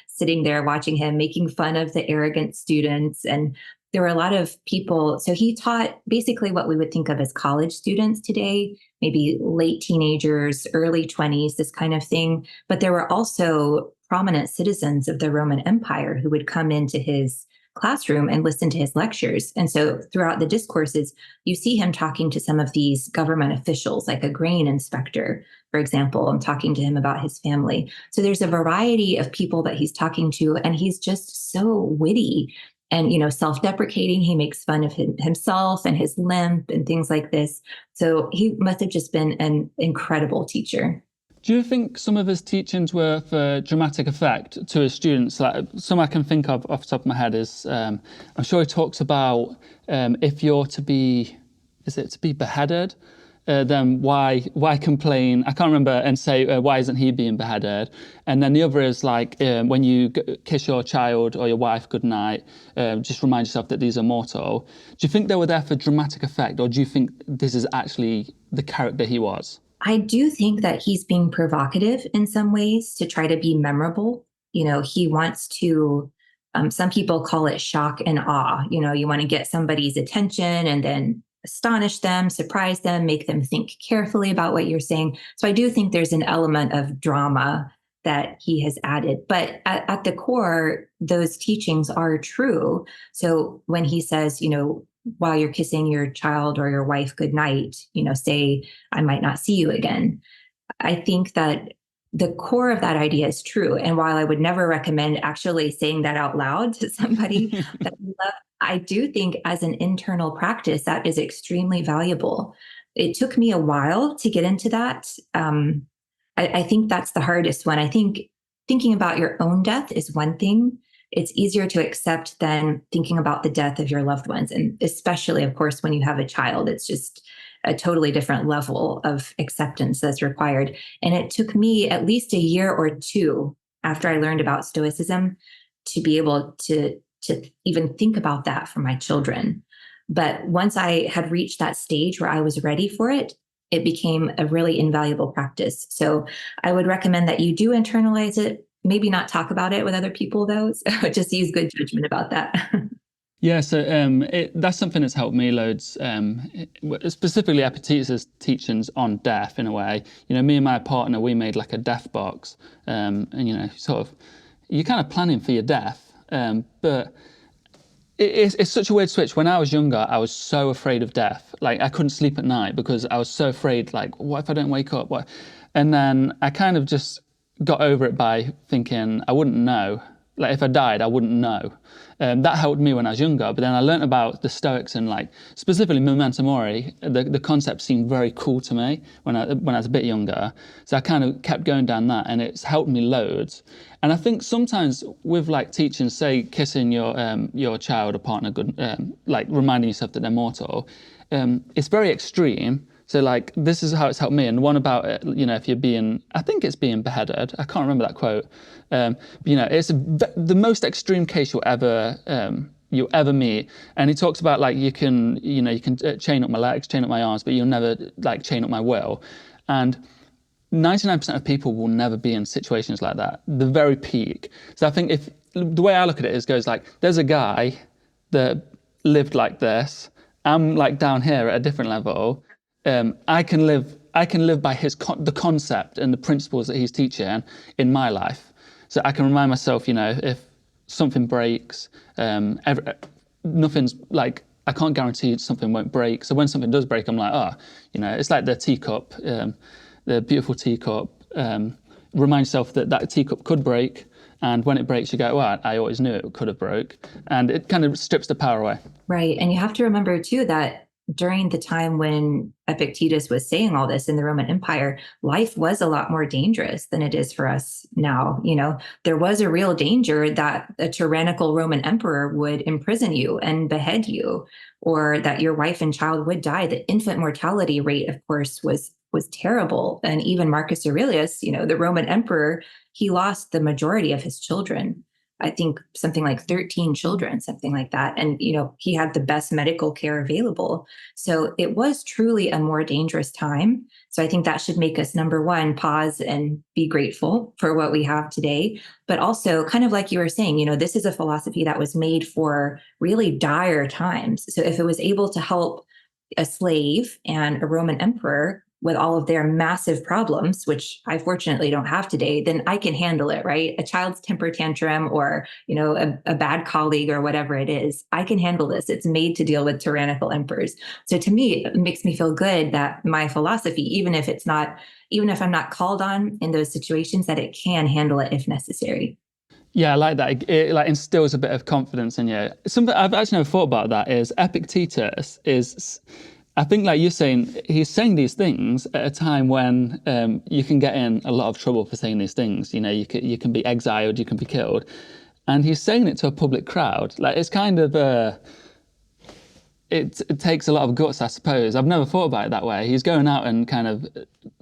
sitting there watching him, making fun of the arrogant students. And there were a lot of people. So he taught basically what we would think of as college students today, maybe late teenagers, early 20s, this kind of thing. But there were also prominent citizens of the Roman Empire who would come into his classroom and listen to his lectures. And so throughout the discourses, you see him talking to some of these government officials, like a grain inspector, for example, and talking to him about his family. So there's a variety of people that he's talking to, and he's just so witty and, self-deprecating. He makes fun of himself and his limp and things like this. So he must have just been an incredible teacher.
Do you think some of his teachings were for dramatic effect to his students? Like some I can think of off the top of my head is, I'm sure he talks about if you're to be, is it to be beheaded? Then why complain? I can't remember, and say, why isn't he being beheaded? And then the other is like, when you kiss your child or your wife goodnight, just remind yourself that these are mortal. Do you think they were there for dramatic effect, or do you think this is actually the character he was?
I do think that he's being provocative in some ways to try to be memorable. He wants to, some people call it shock and awe. You want to get somebody's attention and then astonish them, surprise them, make them think carefully about what you're saying. So I do think there's an element of drama that he has added. But at the core, those teachings are true. So when he says, while you're kissing your child or your wife goodnight, say, I might not see you again. I think that the core of that idea is true. And while I would never recommend actually saying that out loud to somebody that you love, I do think as an internal practice, that is extremely valuable. It took me a while to get into that. I think that's the hardest one. I think thinking about your own death is one thing. It's easier to accept than thinking about the death of your loved ones. And especially, of course, when you have a child, it's just a totally different level of acceptance that's required. And it took me at least a year or two after I learned about Stoicism to be able to even think about that for my children. But once I had reached that stage where I was ready for it, it became a really invaluable practice. So I would recommend that you do internalize it, maybe not talk about it with other people though, so just use good judgment about that.
Yeah, so that's something that's helped me loads, specifically Epictetus' teachings on death in a way. Me and my partner, we made like a death box, and you're kind of planning for your death, but it's such a weird switch. When I was younger, I was so afraid of death. Like I couldn't sleep at night because I was so afraid, like, what if I don't wake up? What? And then I kind of just got over it by thinking I wouldn't know. like if I died, I wouldn't know. That helped me when I was younger. But then I learned about the Stoics and like specifically memento mori. The concept seemed very cool to me when I was a bit younger. So I kind of kept going down that, and it's helped me loads. And I think sometimes with like teaching, say kissing your child or partner, good, like reminding yourself that they're mortal, it's very extreme. So like this is how it's helped me. And one about it, if you're being, I think it's being beheaded. I can't remember that quote. But, it's the most extreme case you'll ever meet. And he talks about like you can chain up my legs, chain up my arms, but you'll never like chain up my will. And 99% of people will never be in situations like that, the very peak. So I think if the way I look at it goes like, there's a guy that lived like this. I'm like down here at a different level. I can live by the concept and the principles that he's teaching in my life. So I can remind myself, if something breaks, nothing's like, I can't guarantee something won't break. So when something does break, I'm like, it's like the teacup, the beautiful teacup. Remind yourself that teacup could break. And when it breaks, you go, well, I always knew it could have broke. And it kind of strips the power away.
Right. And you have to remember too that during the time when Epictetus was saying all this in the Roman Empire, life was a lot more dangerous than it is for us now. There was a real danger that a tyrannical Roman emperor would imprison you and behead you, or that your wife and child would die. The infant mortality rate, of course, was terrible. And even Marcus Aurelius, the Roman emperor, he lost the majority of his children. I think something like 13 children, something like that. And, he had the best medical care available. So it was truly a more dangerous time. So I think that should make us, number one, pause and be grateful for what we have today. But also, kind of like you were saying, this is a philosophy that was made for really dire times. So if it was able to help a slave and a Roman emperor with all of their massive problems, which I fortunately don't have today, then I can handle it, right? A child's temper tantrum or, a bad colleague or whatever it is, I can handle this. It's made to deal with tyrannical emperors. So to me, it makes me feel good that my philosophy, even if I'm not called on in those situations, that it can handle it if necessary.
Yeah, I like that. It like instills a bit of confidence in you. Something I've actually never thought about that is Epictetus is, I think like you're saying, he's saying these things at a time when you can get in a lot of trouble for saying these things. You can be exiled, you can be killed. And he's saying it to a public crowd. Like it's kind of, it takes a lot of guts, I suppose. I've never thought about it that way. He's going out and kind of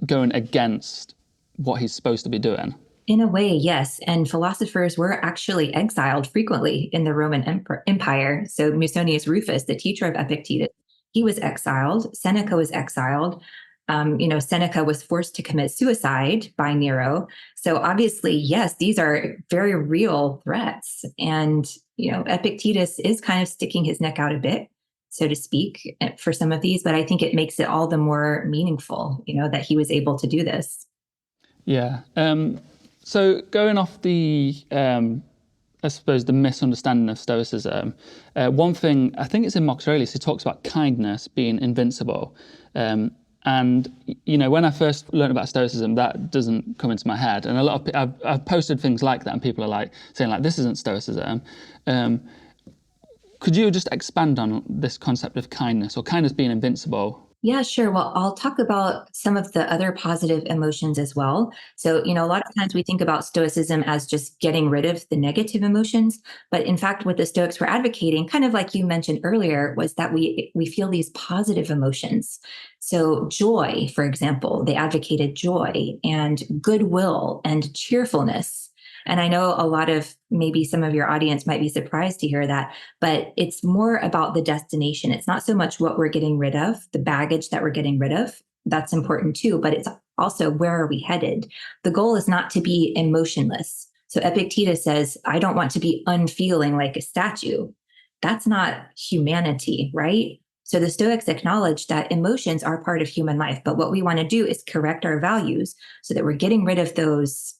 going against what he's supposed to be doing.
In a way, yes. And philosophers were actually exiled frequently in the Roman Empire. So Musonius Rufus, the teacher of Epictetus, he was exiled. Seneca was exiled. Seneca was forced to commit suicide by Nero. So obviously, yes, these are very real threats. And, Epictetus is kind of sticking his neck out a bit, so to speak, for some of these. But I think it makes it all the more meaningful, that he was able to do this.
Yeah. So going off I suppose, the misunderstanding of Stoicism, one thing, I think it's in Marcus Aurelius, he talks about kindness being invincible. And, when I first learned about Stoicism, that doesn't come into my head. And a lot of I've posted things like that and people are like saying like, this isn't Stoicism. Could you just expand on this concept of kindness or kindness being invincible?
Yeah, sure. Well, I'll talk about some of the other positive emotions as well. So, a lot of times we think about Stoicism as just getting rid of the negative emotions. But in fact, what the Stoics were advocating, kind of like you mentioned earlier, was that we feel these positive emotions. So joy, for example, they advocated joy and goodwill and cheerfulness. And I know a lot of maybe some of your audience might be surprised to hear that, but it's more about the destination. It's not so much what we're getting rid of, the baggage that we're getting rid of. That's important too, but it's also where are we headed? The goal is not to be emotionless. So Epictetus says, I don't want to be unfeeling like a statue. That's not humanity, right? So the Stoics acknowledge that emotions are part of human life, but what we want to do is correct our values so that we're getting rid of those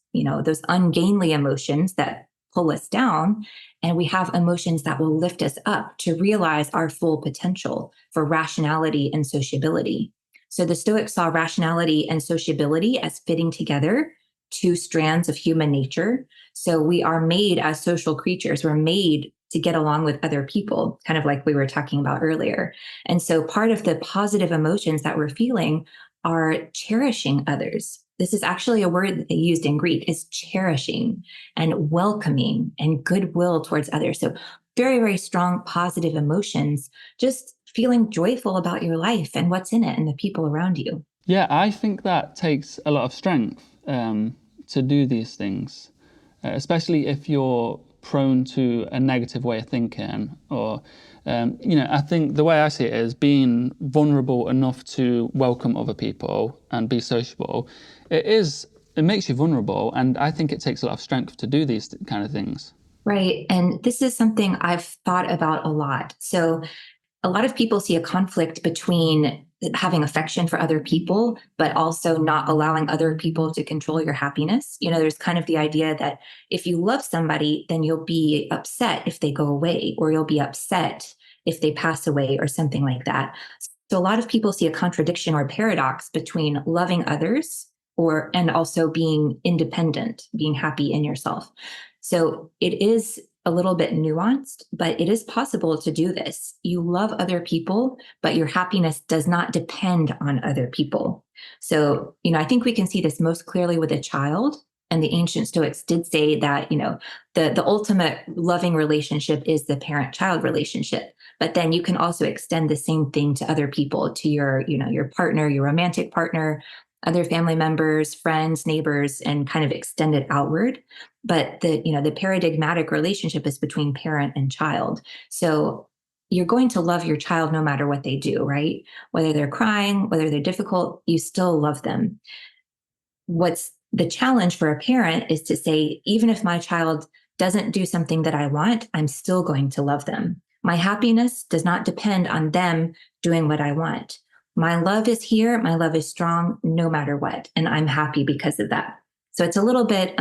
ungainly emotions that pull us down. And we have emotions that will lift us up to realize our full potential for rationality and sociability. So the Stoics saw rationality and sociability as fitting together two strands of human nature. So we are made as social creatures. We're made to get along with other people, kind of like we were talking about earlier. And so part of the positive emotions that we're feeling are cherishing others. This is actually a word that they used in Greek, is cherishing and welcoming and goodwill towards others. So very, very strong positive emotions, just feeling joyful about your life and what's in it and the people around you.
Yeah, I think that takes a lot of strength to do these things, especially if you're prone to a negative way of thinking. Or, I think the way I see it is being vulnerable enough to welcome other people and be sociable. It makes you vulnerable, and I think it takes a lot of strength to do these kind of things.
Right. And this is something I've thought about a lot. So a lot of people see a conflict between having affection for other people, but also not allowing other people to control your happiness. There's kind of the idea that if you love somebody, then you'll be upset if they go away, or you'll be upset if they pass away, or something like that. So a lot of people see a contradiction or paradox between loving others and also being independent, being happy in yourself. So it is a little bit nuanced, but it is possible to do this. You love other people, but your happiness does not depend on other people. So, I think we can see this most clearly with a child. And the ancient Stoics did say that, the ultimate loving relationship is the parent-child relationship. But then you can also extend the same thing to other people, to your partner, your romantic partner, other family members, friends, neighbors, and kind of extend it outward. But the paradigmatic relationship is between parent and child. So you're going to love your child no matter what they do, right? Whether they're crying, whether they're difficult, you still love them. What's the challenge for a parent is to say, even if my child doesn't do something that I want, I'm still going to love them. My happiness does not depend on them doing what I want. My love is here. My love is strong no matter what. And I'm happy because of that. So it's a little bit,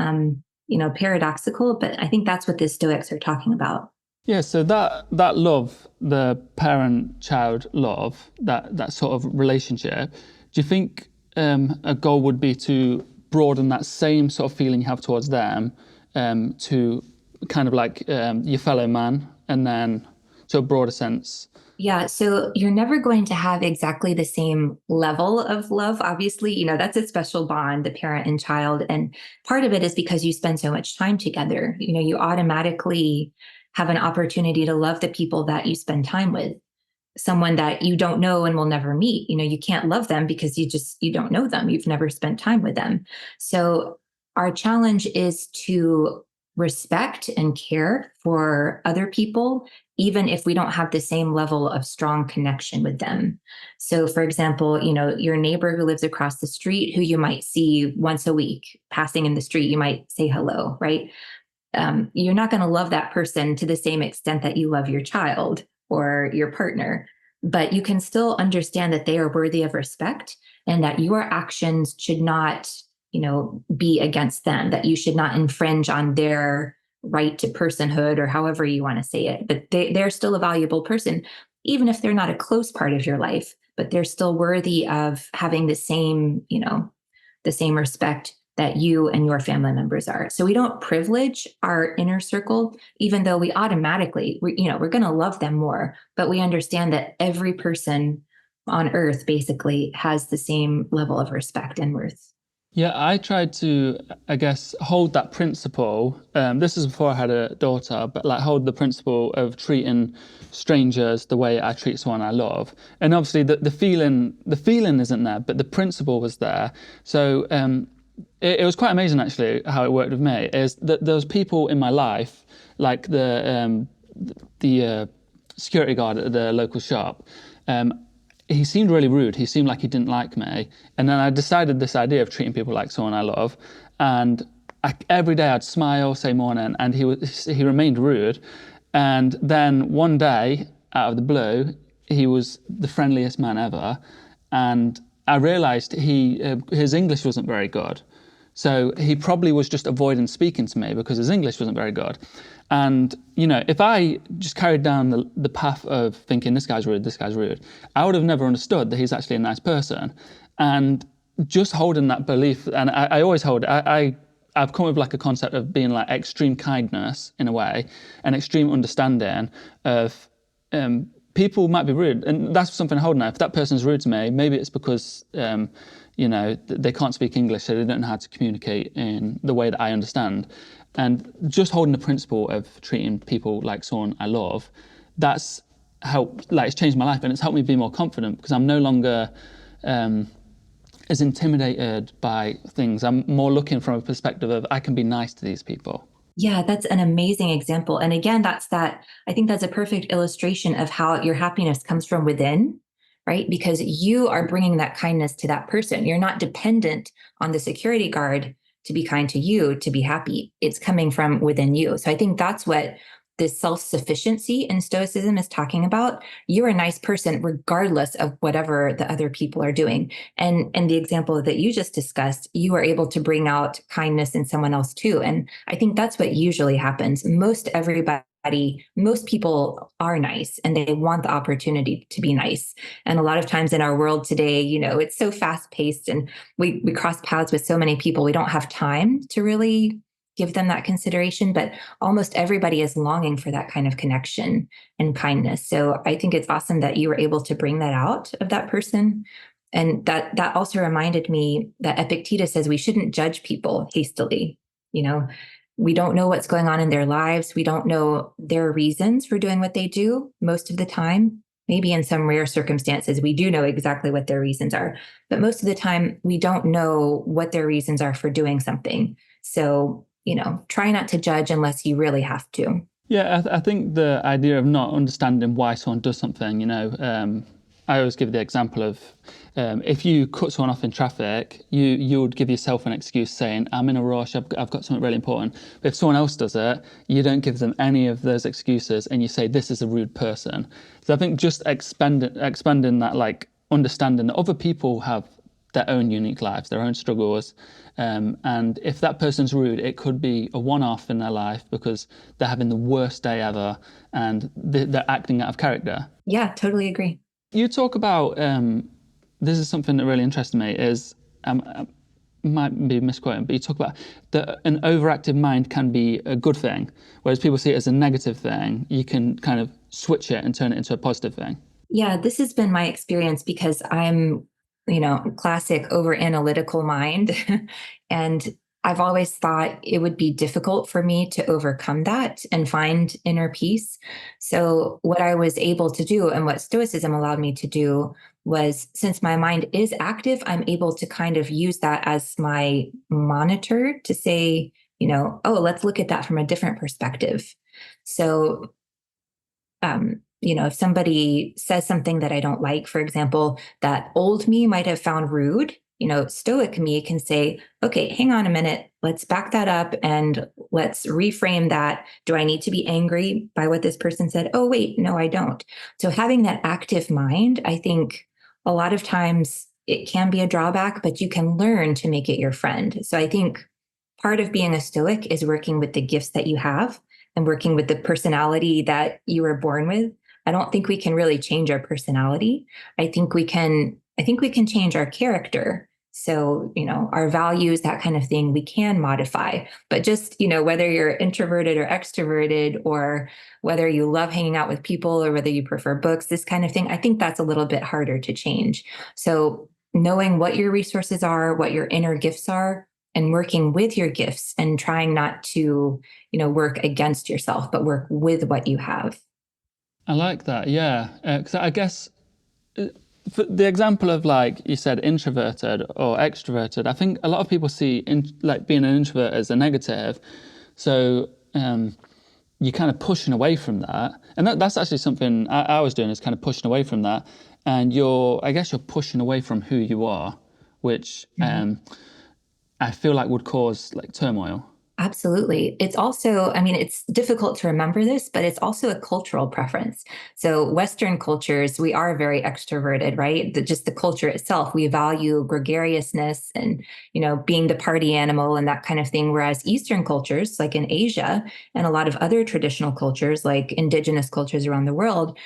paradoxical, but I think that's what the Stoics are talking about.
Yeah, so that love, the parent-child love, that sort of relationship, do you think a goal would be to broaden that same sort of feeling you have towards them to kind of like your fellow man, and then to a broader sense?
Yeah, so you're never going to have exactly the same level of love. Obviously, that's a special bond, the parent and child. And part of it is because you spend so much time together. You automatically have an opportunity to love the people that you spend time with. Someone that you don't know and will never meet, you can't love them because you don't know them. You've never spent time with them. So our challenge is to respect and care for other people, even if we don't have the same level of strong connection with them. So, for example, your neighbor who lives across the street, who you might see once a week passing in the street, you might say hello, right? You're not going to love that person to the same extent that you love your child or your partner, but you can still understand that they are worthy of respect, and that your actions should not, be against them, that you should not infringe on their right to personhood, or however you want to say it. But they're still a valuable person, even if they're not a close part of your life, but they're still worthy of having the same, the same respect that you and your family members are. So we don't privilege our inner circle, even though we automatically, we're going to love them more, but we understand that every person on earth basically has the same level of respect and worth.
Yeah, I tried to, I guess, hold that principle. This is before I had a daughter, but like hold the principle of treating strangers the way I treat someone I love. And obviously, the feeling isn't there, but the principle was there. So it was quite amazing actually how it worked with me. Is that there was people in my life, like the security guard at the local shop. He seemed really rude. He seemed like he didn't like me. And then I decided this idea of treating people like someone I love. And every day I'd smile, say morning, and he remained rude. And then one day, out of the blue, he was the friendliest man ever. And I realized his English wasn't very good. So he probably was just avoiding speaking to me because his English wasn't very good. And, if I just carried down the path of thinking this guy's rude, I would have never understood that he's actually a nice person. And just holding that belief, and I always hold it. I've come with like a concept of being like extreme kindness in a way, and extreme understanding of people might be rude, and that's something I hold now. If that person's rude to me, maybe it's because they can't speak English, so they don't know how to communicate in the way that I understand. And just holding the principle of treating people like someone I love, that's helped. Like it's changed my life, and it's helped me be more confident because I'm no longer as intimidated by things. I'm more looking from a perspective of I can be nice to these people.
Yeah, that's an amazing example. And again, I think that's a perfect illustration of how your happiness comes from within, right? Because you are bringing that kindness to that person. You're not dependent on the security guard to be kind to you, to be happy. It's coming from within you. So I think that's what this self-sufficiency in Stoicism is talking about. You're a nice person regardless of whatever the other people are doing. And in the example that you just discussed, you are able to bring out kindness in someone else too. And I think that's what usually happens. Most people are nice and they want the opportunity to be nice. And a lot of times in our world today, it's so fast paced and we cross paths with so many people. We don't have time to really give them that consideration, but almost everybody is longing for that kind of connection and kindness. So I think it's awesome that you were able to bring that out of that person. And that also reminded me that Epictetus says we shouldn't judge people hastily. We don't know what's going on in their lives. We don't know their reasons for doing what they do most of the time. Maybe in some rare circumstances, we do know exactly what their reasons are. But most of the time, we don't know what their reasons are for doing something. So try not to judge unless you really have to.
Yeah, I think the idea of not understanding why someone does something, I always give the example of if you cut someone off in traffic, you would give yourself an excuse saying, I'm in a rush, I've got something really important. But if someone else does it, you don't give them any of those excuses and you say, this is a rude person. So I think just expanding that, like understanding that other people have their own unique lives, their own struggles. And if that person's rude, it could be a one-off in their life because they're having the worst day ever and they're acting out of character.
Yeah, totally agree.
You talk about, this is something that really interested me, is, might be misquoting, but you talk about that an overactive mind can be a good thing, whereas people see it as a negative thing. You can kind of switch it and turn it into a positive thing.
Yeah, this has been my experience because I'm classic over analytical mind. And I've always thought it would be difficult for me to overcome that and find inner peace. So what I was able to do and what Stoicism allowed me to do was, since my mind is active, I'm able to kind of use that as my monitor to say, oh, let's look at that from a different perspective. So if somebody says something that I don't like, for example, that old me might have found rude, Stoic me can say, okay, hang on a minute, let's back that up and let's reframe that. Do I need to be angry by what this person said? Oh, wait, no, I don't. So having that active mind, I think a lot of times it can be a drawback, but you can learn to make it your friend. So I think part of being a Stoic is working with the gifts that you have and working with the personality that you were born with. I don't think we can really change our personality. I think we can change our character. So, our values, that kind of thing, we can modify. But just, whether you're introverted or extroverted, or whether you love hanging out with people or whether you prefer books, this kind of thing, I think that's a little bit harder to change. So knowing what your resources are, what your inner gifts are, and working with your gifts and trying not to, work against yourself, but work with what you have.
I like that, yeah. Because I guess for the example of, like you said, introverted or extroverted, I think a lot of people see being an introvert as a negative. So you're kind of pushing away from that. And that's actually something I was doing, is kind of pushing away from that. And I guess you're pushing away from who you are, which I feel like would cause like turmoil.
Absolutely. It's also, it's difficult to remember this, but it's also a cultural preference. So Western cultures, we are very extroverted, right? Just the culture itself, we value gregariousness and, being the party animal and that kind of thing. Whereas Eastern cultures, like in Asia and a lot of other traditional cultures, like indigenous cultures around the world,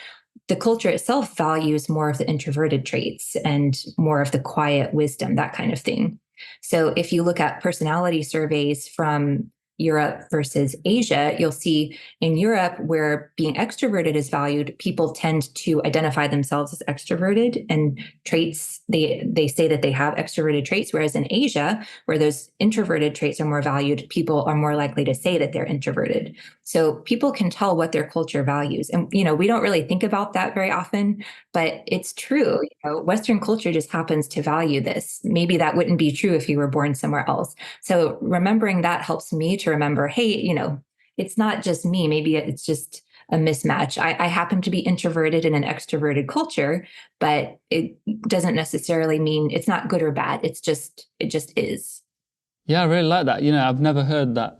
the culture itself values more of the introverted traits and more of the quiet wisdom, that kind of thing. So if you look at personality surveys from Europe versus Asia, you'll see in Europe, where being extroverted is valued, people tend to identify themselves as extroverted, and traits, they say that they have extroverted traits. Whereas in Asia, where those introverted traits are more valued, people are more likely to say that they're introverted. So people can tell what their culture values. And, we don't really think about that very often, but it's true. Western culture just happens to value this. Maybe that wouldn't be true if you were born somewhere else. So remembering that helps me to remember, hey, it's not just me. Maybe it's just a mismatch. I happen to be introverted in an extroverted culture, but it doesn't necessarily mean it's not good or bad. It just is.
Yeah, I really like that. I've never heard that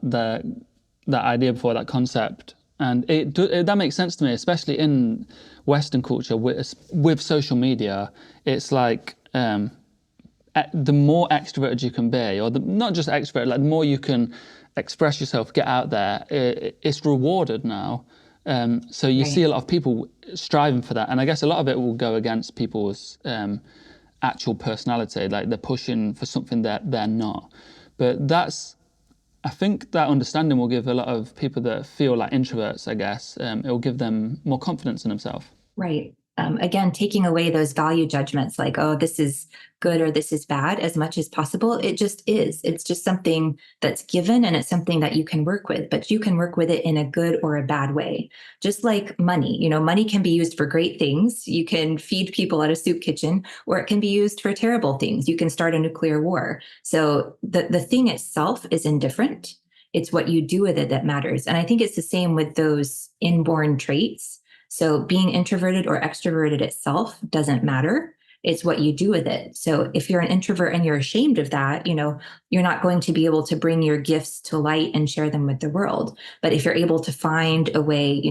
idea before, that concept. And that makes sense to me, especially in Western culture with social media. It's like the more extroverted you can be, or not just extroverted, like the more you can express yourself, get out there, it's rewarded now. So you see a lot of people striving for that. And I guess a lot of it will go against people's actual personality, like they're pushing for something that they're not. But I think that understanding will give a lot of people that feel like introverts, I guess, it will give them more confidence in themselves.
Right. Again, taking away those value judgments like, oh, this is good or this is bad as much as possible. It just is. It's just something that's given, and it's something that you can work with, but you can work with it in a good or a bad way. Just like money, money can be used for great things. You can feed people at a soup kitchen, or it can be used for terrible things. You can start a nuclear war. So the thing itself is indifferent. It's what you do with it that matters. And I think it's the same with those inborn traits. So being introverted or extroverted itself doesn't matter. It's what you do with it. So if you're an introvert and you're ashamed of that, you're not going to be able to bring your gifts to light and share them with the world. But if you're able to find a way,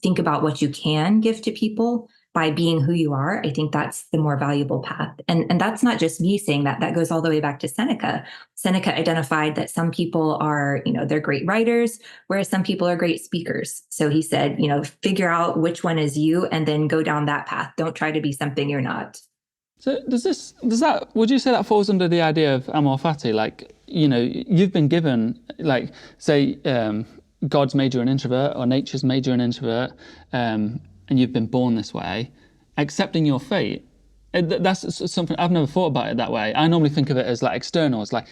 think about what you can give to people by being who you are, I think that's the more valuable path. And that's not just me saying that. That goes all the way back to Seneca. Seneca identified that some people are, they're great writers, whereas some people are great speakers. So he said, figure out which one is you and then go down that path. Don't try to be something you're not.
So would you say that falls under the idea of amor fati? Like, you've been given, like, say, God's made you an introvert, or nature's made you an introvert, and you've been born this way, accepting your fate. That's something I've never thought about it that way. I normally think of it as like externals, like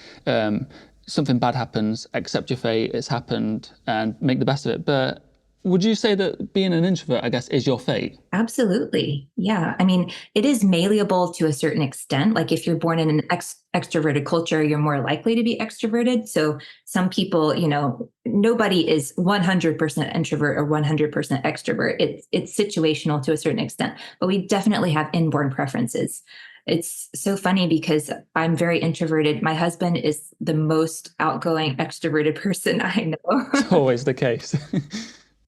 something bad happens, accept your fate, it's happened, and make the best of it. But would you say that being an introvert, I guess, is your fate?
Absolutely. Yeah. I mean, it is malleable to a certain extent. Like if you're born in an extroverted culture, you're more likely to be extroverted. So some people, nobody is 100% introvert or 100% extrovert. It's situational to a certain extent, but we definitely have inborn preferences. It's so funny because I'm very introverted. My husband is the most outgoing extroverted person I know.
It's always the case.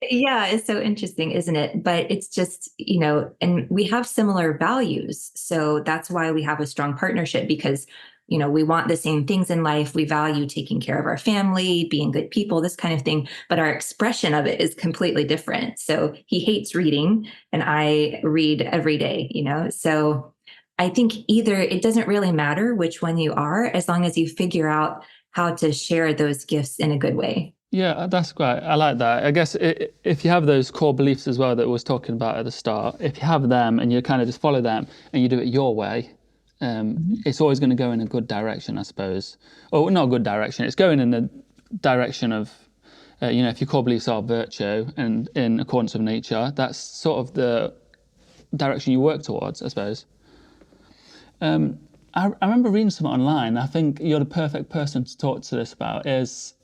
Yeah, it's so interesting, isn't it? But it's just, and we have similar values. So that's why we have a strong partnership, because, we want the same things in life. We value taking care of our family, being good people, this kind of thing. But our expression of it is completely different. So he hates reading and I read every day, So I think either it doesn't really matter which one you are, as long as you figure out how to share those gifts in a good way.
Yeah, that's great. I like that. I guess if you have those core beliefs as well that I was talking about at the start, if you have them and you kind of just follow them and you do it your way, it's always going to go in a good direction, I suppose. Or not a good direction. It's going in the direction of, if your core beliefs are virtue and in accordance with nature, that's sort of the direction you work towards, I suppose. I remember reading something online. I think you're the perfect person to talk to this about is,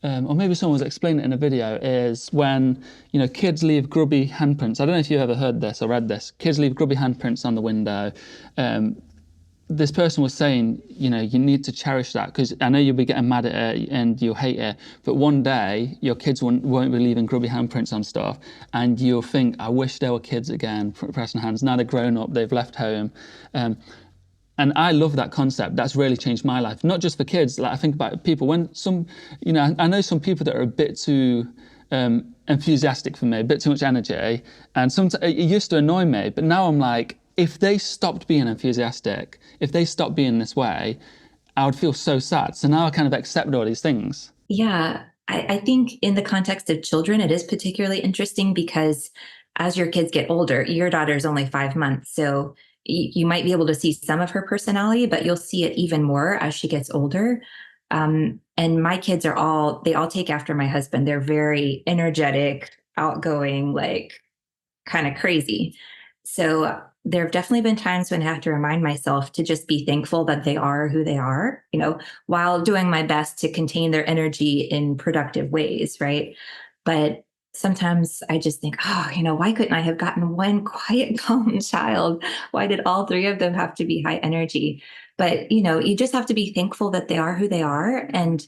or maybe someone was explaining it in a video, is when, kids leave grubby handprints. I don't know if you've ever heard this or read this. Kids leave grubby handprints on the window. This person was saying, you need to cherish that, because I know you'll be getting mad at it and you'll hate it, but one day your kids won't be leaving grubby handprints on stuff, and you'll think, I wish they were kids again, pressing hands. Now they're grown up, they've left home. And I love that concept. That's really changed my life. Not just for kids. Like I think about people when some, I know some people that are a bit too enthusiastic for me, a bit too much energy. And sometimes it used to annoy me, but now I'm like, if they stopped being enthusiastic, if they stopped being this way, I would feel so sad. So now I kind of accept all these things.
Yeah, I think in the context of children, it is particularly interesting because as your kids get older, your daughter's only 5 months. So you might be able to see some of her personality, but you'll see it even more as she gets older. And my kids they all take after my husband. They're very energetic, outgoing, like kind of crazy. So there have definitely been times when I have to remind myself to just be thankful that they are who they are, while doing my best to contain their energy in productive ways, right? But sometimes I just think, oh, why couldn't I have gotten one quiet, calm child? Why did all three of them have to be high energy? But, you just have to be thankful that they are who they are and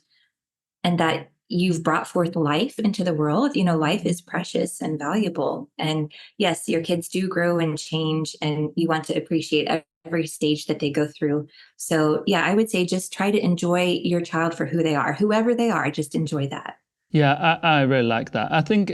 that you've brought forth life into the world. Life is precious and valuable. And yes, your kids do grow and change, and you want to appreciate every stage that they go through. So, yeah, I would say just try to enjoy your child for who they are, whoever they are, just enjoy that.
Yeah, I really like that. I think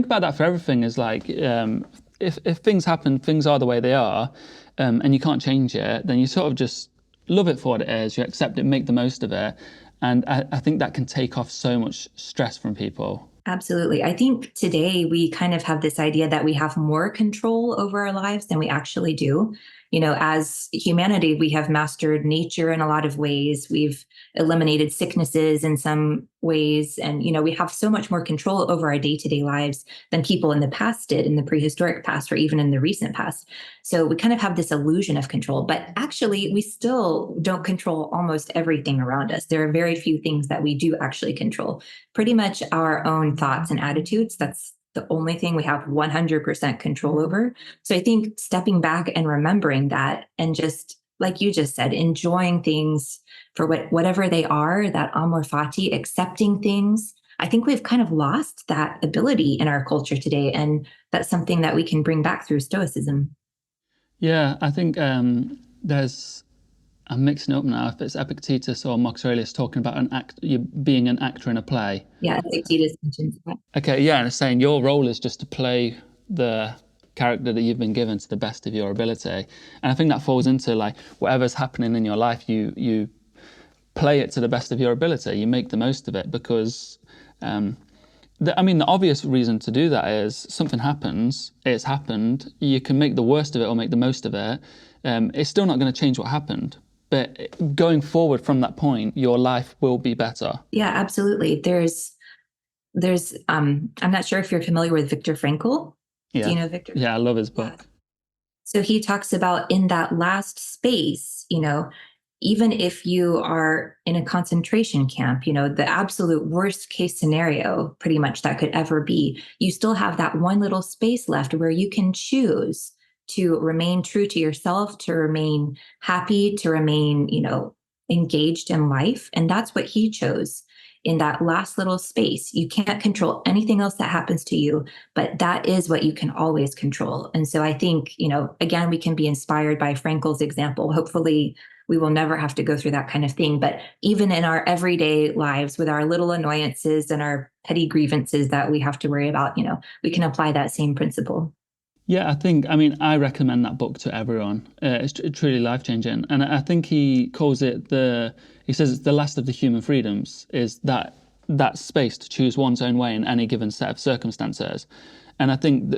about that for everything is like, if things happen, things are the way they are, and you can't change it, then you sort of just love it for what it is, you accept it, make the most of it. And I think that can take off so much stress from people.
Absolutely. I think today we kind of have this idea that we have more control over our lives than we actually do. As humanity, we have mastered nature in a lot of ways. We've eliminated sicknesses in some ways. And, we have so much more control over our day-to-day lives than people in the past did, in the prehistoric past, or even in the recent past. So we kind of have this illusion of control, but actually we still don't control almost everything around us. There are very few things that we do actually control. Pretty much our own thoughts and attitudes. That's the only thing we have 100% control over. So I think stepping back and remembering that, and just like you just said, enjoying things for whatever they are, that amor fati, accepting things. I think we've kind of lost that ability in our culture today. And that's something that we can bring back through Stoicism.
Yeah, I think I'm mixing up now if it's Epictetus or Marcus Aurelius talking about you being an actor in a play.
Yeah, Epictetus mentions that.
Okay, yeah, and it's saying your role is just to play the character that you've been given to the best of your ability. And I think that falls into like whatever's happening in your life, you play it to the best of your ability. You make the most of it because, the obvious reason to do that is something happens, it's happened, you can make the worst of it or make the most of it. It's still not going to change what happened. But going forward from that point, your life will be better.
Yeah, absolutely. There's I'm not sure if you're familiar with Viktor Frankl.
Yeah.
Do you know Viktor?
Yeah, I love his book.
So he talks about in that last space, even if you are in a concentration camp, the absolute worst case scenario, pretty much that could ever be, you still have that one little space left where you can choose to remain true to yourself, to remain happy, to remain, engaged in life. And that's what he chose in that last little space. You can't control anything else that happens to you, but that is what you can always control. And so I think, again, we can be inspired by Frankl's example. Hopefully, we will never have to go through that kind of thing. But even in our everyday lives with our little annoyances and our petty grievances that we have to worry about, we can apply that same principle.
Yeah, I recommend that book to everyone. It's truly life-changing. And I think he calls it he says it's the last of the human freedoms, is that space to choose one's own way in any given set of circumstances. And I think,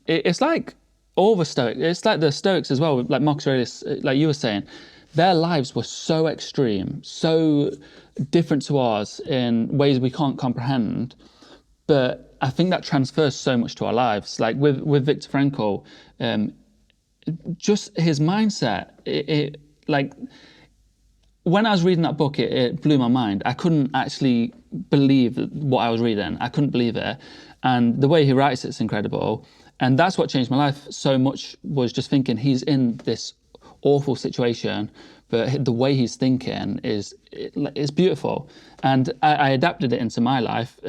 it's like all the Stoics, it's like the Stoics as well, like Marcus Aurelius, like you were saying, their lives were so extreme, so different to ours in ways we can't comprehend. But I think that transfers so much to our lives. Like with Viktor Frankl, just his mindset, like when I was reading that book, it blew my mind. I couldn't actually believe what I was reading. I couldn't believe it. And the way he writes it's incredible. And that's what changed my life so much, was just thinking he's in this awful situation, but the way he's thinking is beautiful. And I adapted it into my life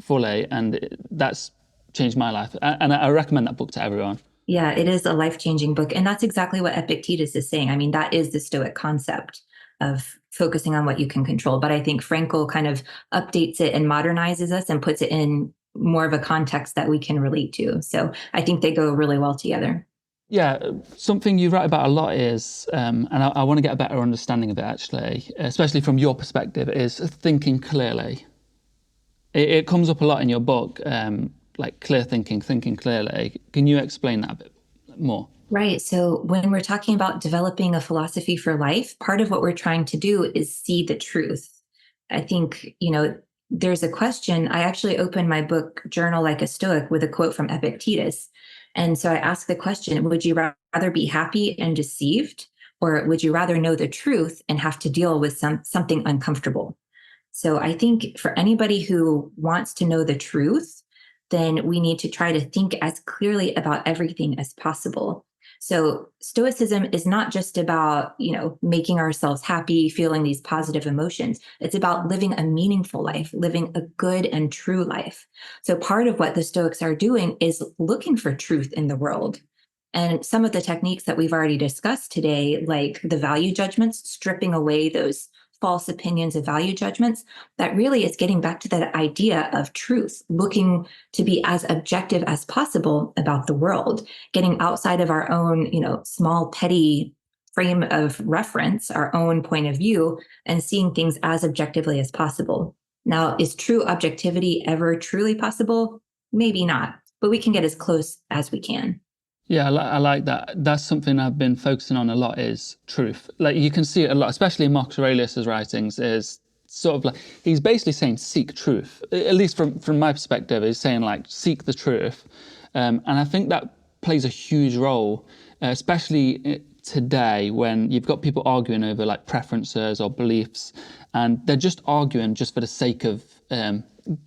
fully, and that's changed my life. And I recommend that book to everyone.
Yeah, it is a life-changing book. And that's exactly what Epictetus is saying. That is the Stoic concept of focusing on what you can control. But I think Frankl kind of updates it and modernizes us and puts it in more of a context that we can relate to. So I think they go really well together.
Yeah, something you write about a lot is, and I want to get a better understanding of it actually, especially from your perspective, is thinking clearly. It comes up a lot in your book, like clear thinking, thinking clearly. Can you explain that a bit more?
Right. So when we're talking about developing a philosophy for life, part of what we're trying to do is see the truth. I think, there's a question. I actually opened my book Journal Like a Stoic with a quote from Epictetus. And so I asked the question, would you rather be happy and deceived, or would you rather know the truth and have to deal with something uncomfortable? So I think for anybody who wants to know the truth, then we need to try to think as clearly about everything as possible. So Stoicism is not just about, making ourselves happy, feeling these positive emotions. It's about living a meaningful life, living a good and true life. So part of what the Stoics are doing is looking for truth in the world. And some of the techniques that we've already discussed today, like the value judgments, stripping away those false opinions of value judgments, that really is getting back to that idea of truth, looking to be as objective as possible about the world, getting outside of our own, small, petty frame of reference, our own point of view, and seeing things as objectively as possible. Now, is true objectivity ever truly possible? Maybe not, but we can get as close as we can.
Yeah, I like that. That's something I've been focusing on a lot is truth. Like you can see it a lot, especially in Marcus Aurelius's writings, is sort of like, he's basically saying seek truth. At least from my perspective, he's saying like seek the truth. And I think that plays a huge role, especially today when you've got people arguing over like preferences or beliefs, and they're just arguing just for the sake of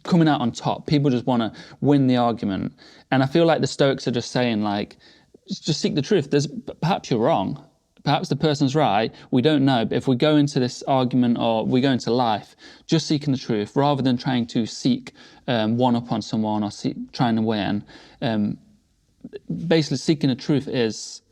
coming out on top. People just want to win the argument. And I feel like the Stoics are just saying like, just seek the truth. Perhaps you're wrong. Perhaps the person's right. We don't know. But if we go into this argument or we go into life, just seeking the truth rather than trying to seek one up on someone or trying to win. Basically, seeking the truth is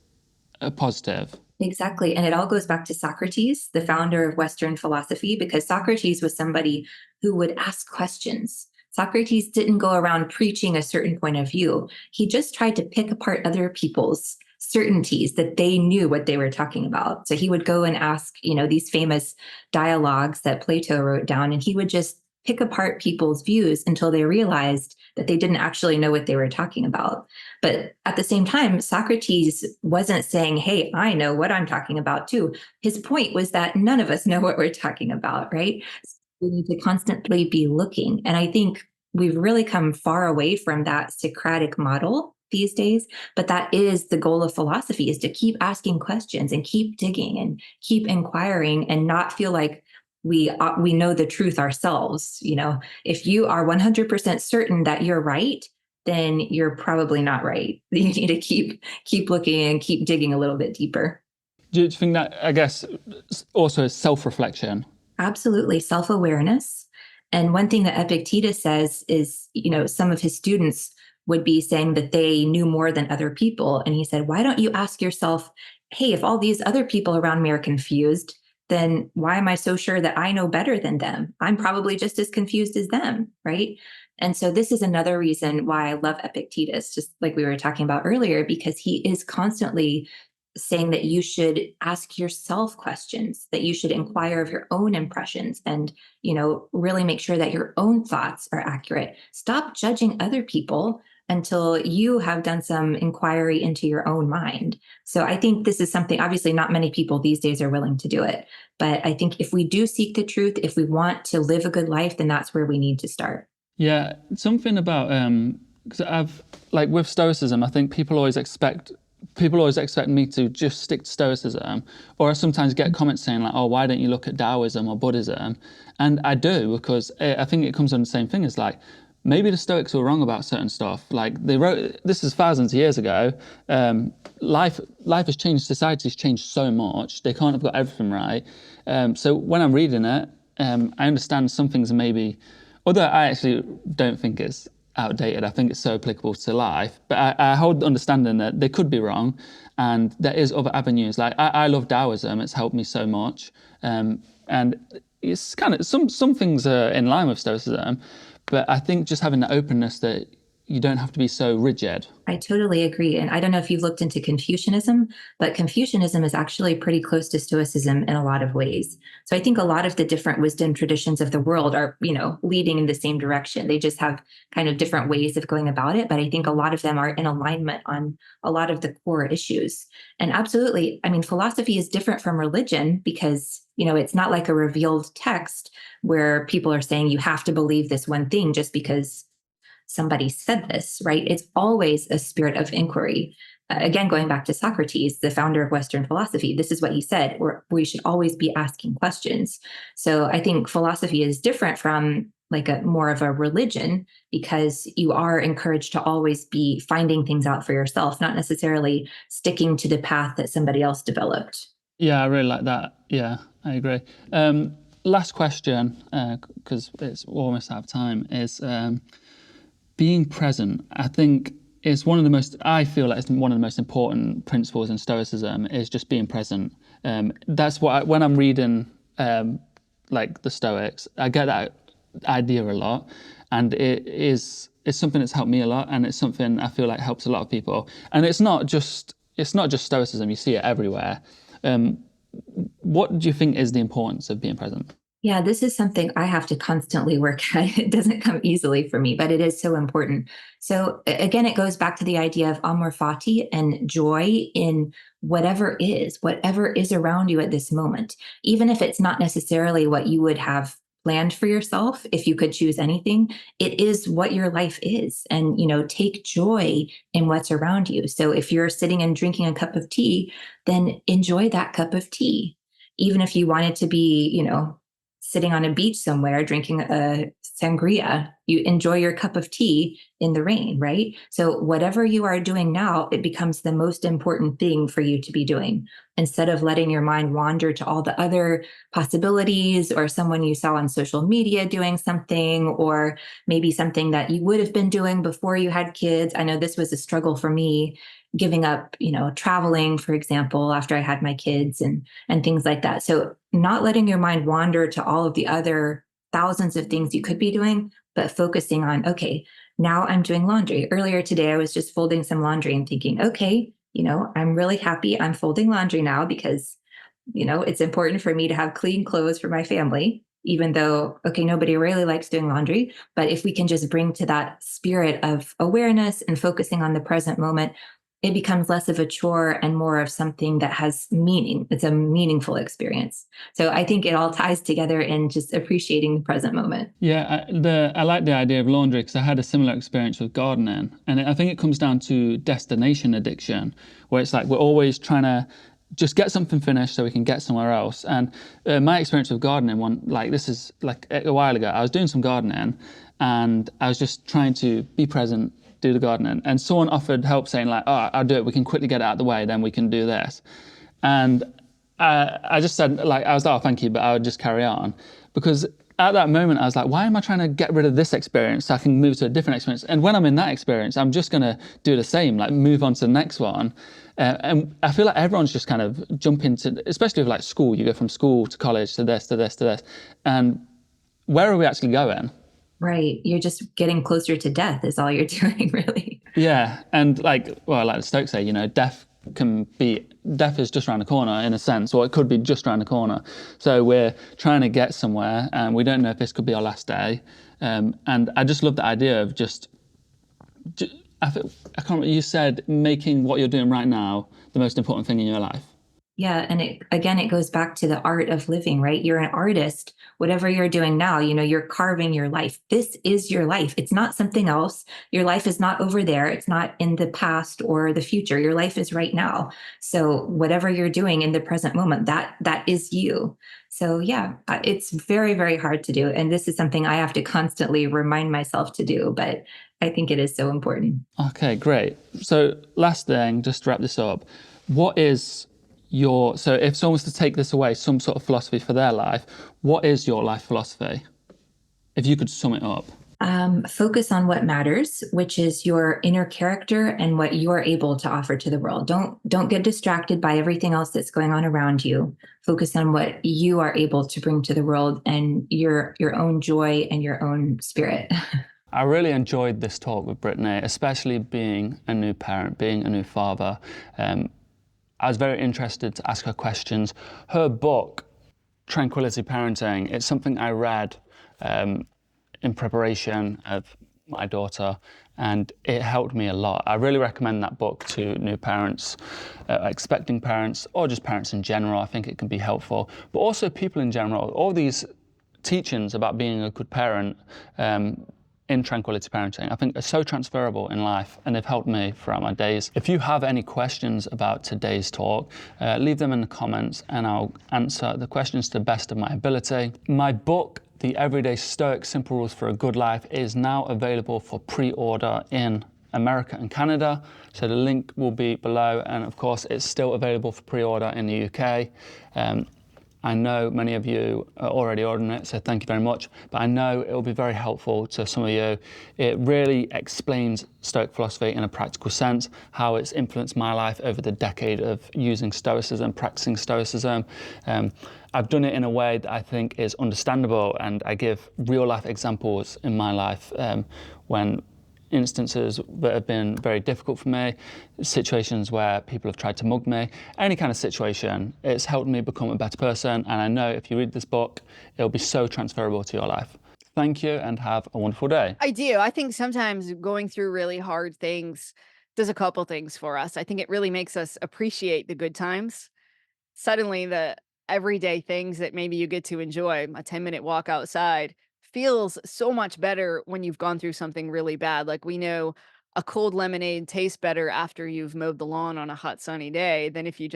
a positive.
Exactly. And it all goes back to Socrates, the founder of Western philosophy, because Socrates was somebody who would ask questions. Socrates didn't go around preaching a certain point of view. He just tried to pick apart other people's certainties that they knew what they were talking about. So he would go and ask, these famous dialogues that Plato wrote down, and he would just pick apart people's views until they realized that they didn't actually know what they were talking about. But at the same time, Socrates wasn't saying, hey, I know what I'm talking about too. His point was that none of us know what we're talking about, right? So we need to constantly be looking. And I think we've really come far away from that Socratic model these days, but that is the goal of philosophy, is to keep asking questions and keep digging and keep inquiring and not feel like we know the truth ourselves. If you are 100% certain that you're right, then you're probably not right. You need to keep looking and keep digging a little bit deeper.
Do you think that, I guess, also is self-reflection?
Absolutely, self-awareness. And one thing that Epictetus says is, some of his students would be saying that they knew more than other people. And he said, why don't you ask yourself, hey, if all these other people around me are confused, then why am I so sure that I know better than them? I'm probably just as confused as them, right? And so this is another reason why I love Epictetus, just like we were talking about earlier, because he is constantly saying that you should ask yourself questions, that you should inquire of your own impressions and, really make sure that your own thoughts are accurate. Stop judging other people until you have done some inquiry into your own mind. So I think this is something, obviously not many people these days are willing to do it. But I think if we do seek the truth, if we want to live a good life, then that's where we need to start.
Yeah, something about, because I've, like with Stoicism, I think people always expect me to just stick to Stoicism, or I sometimes get comments saying like, oh, why don't you look at Taoism or Buddhism? And I do, because I think it comes on the same thing as like, maybe the Stoics were wrong about certain stuff. Like they wrote, this is thousands of years ago. Life has changed, society's changed so much. They can't have got everything right. So when I'm reading it, I understand some things maybe, although I actually don't think it's outdated. I think it's so applicable to life. But I hold the understanding that they could be wrong, and there is other avenues. Like I love Taoism; it's helped me so much, and it's kind of some things are in line with Stoicism, but I think just having the openness that you don't have to be so rigid.
I totally agree. And I don't know if you've looked into Confucianism, but Confucianism is actually pretty close to Stoicism in a lot of ways. So I think a lot of the different wisdom traditions of the world are, leading in the same direction. They just have kind of different ways of going about it. But I think a lot of them are in alignment on a lot of the core issues. And absolutely, I mean, philosophy is different from religion because, it's not like a revealed text where people are saying you have to believe this one thing just because somebody said this, right? It's always a spirit of inquiry. Again, going back to Socrates, the founder of Western philosophy, this is what he said, we should always be asking questions. So I think philosophy is different from like a more of a religion because you are encouraged to always be finding things out for yourself, not necessarily sticking to the path that somebody else developed.
Yeah, I really like that. Yeah, I agree. Last question, because it's almost out of time, is being present. I think it's I feel like it's one of the most important principles in Stoicism is just being present. That's what when I'm reading like the Stoics, I get that idea a lot, and it's something that's helped me a lot, and it's something I feel like helps a lot of people. And it's not just Stoicism; you see it everywhere. What do you think is the importance of being present?
Yeah, this is something I have to constantly work at. It doesn't come easily for me, but it is so important. So again, it goes back to the idea of amor fati and joy in whatever is around you at this moment, even if it's not necessarily what you would have planned for yourself. If you could choose anything, it is what your life is. And, take joy in what's around you. So if you're sitting and drinking a cup of tea, then enjoy that cup of tea. Even if you wanted to be, sitting on a beach somewhere drinking a sangria, you enjoy your cup of tea in the rain, right? So whatever you are doing now, it becomes the most important thing for you to be doing instead of letting your mind wander to all the other possibilities or someone you saw on social media doing something, or maybe something that you would have been doing before you had kids. I know this was a struggle for me, giving up, traveling, for example, after I had my kids and things like that. So not letting your mind wander to all of the other thousands of things you could be doing, but focusing on, okay, now I'm doing laundry. Earlier today, I was just folding some laundry and thinking, okay, I'm really happy I'm folding laundry now because, it's important for me to have clean clothes for my family, even though, okay, nobody really likes doing laundry. But if we can just bring to that spirit of awareness and focusing on the present moment, it becomes less of a chore and more of something that has meaning. It's a meaningful experience. So I think it all ties together in just appreciating the present moment.
Yeah, I like the idea of laundry because I had a similar experience with gardening, and I think it comes down to destination addiction, where it's like we're always trying to just get something finished so we can get somewhere else. And my experience with gardening, this is like a while ago, I was doing some gardening, and I was just trying to be present, do the gardening, and someone offered help, saying like, "Oh, I'll do it. We can quickly get it out of the way, then we can do this." And I just said, like, I was like, "Oh, thank you," but I would just carry on because at that moment I was like, why am I trying to get rid of this experience so I can move to a different experience? And when I'm in that experience, I'm just going to do the same, like move on to the next one. And I feel like everyone's just kind of jumping to, especially with like school, you go from school to college to this, to this, to this. And where are we actually going?
Right. You're just getting closer to death is all you're doing, really.
Yeah. And like the Stoics say, death is just around the corner in a sense, or it could be just around the corner. So we're trying to get somewhere and we don't know if this could be our last day. And I just love the idea of I can't remember, you said making what you're doing right now the most important thing in your life.
Yeah. And it goes back to the art of living, right? You're an artist, whatever you're doing now, you're carving your life. This is your life. It's not something else. Your life is not over there. It's not in the past or the future. Your life is right now. So whatever you're doing in the present moment, that is you. So yeah, it's very, very hard to do. And this is something I have to constantly remind myself to do, but I think it is so important.
Okay, great. So last thing, just to wrap this up, so if someone was to take this away, some sort of philosophy for their life, what is your life philosophy? If you could sum it up.
Focus on what matters, which is your inner character and what you are able to offer to the world. Don't get distracted by everything else that's going on around you. Focus on what you are able to bring to the world and your own joy and your own spirit.
I really enjoyed this talk with Brittany, especially being a new parent, being a new father. I was very interested to ask her questions. Her book, Tranquility Parenting, it's something I read in preparation of my daughter, and it helped me a lot. I really recommend that book to new parents, expecting parents, or just parents in general. I think it can be helpful, but also people in general. All these teachings about being a good parent in Tranquility Parenting, I think are so transferable in life, and they've helped me throughout my days. If you have any questions about today's talk, leave them in the comments and I'll answer the questions to the best of my ability. My book, The Everyday Stoic Simple Rules for a Good Life, is now available for pre-order in America and Canada. So the link will be below, and of course it's still available for pre-order in the UK. I know many of you are already ordering it, so thank you very much. But I know it will be very helpful to some of you. It really explains Stoic philosophy in a practical sense, how it's influenced my life over the decade of using Stoicism, practicing Stoicism. I've done it in a way that I think is understandable, and I give real life examples in my life when instances that have been very difficult for me, situations where people have tried to mug me, any kind of situation. It's helped me become a better person, and I know if you read this book, it'll be so transferable to your life. Thank you and have a wonderful day.
I do. I think sometimes going through really hard things does a couple things for us. I think it really makes us appreciate the good times. Suddenly, the everyday things that maybe you get to enjoy, a 10-minute walk outside, feels so much better when you've gone through something really bad. Like we know a cold lemonade tastes better after you've mowed the lawn on a hot sunny day than if you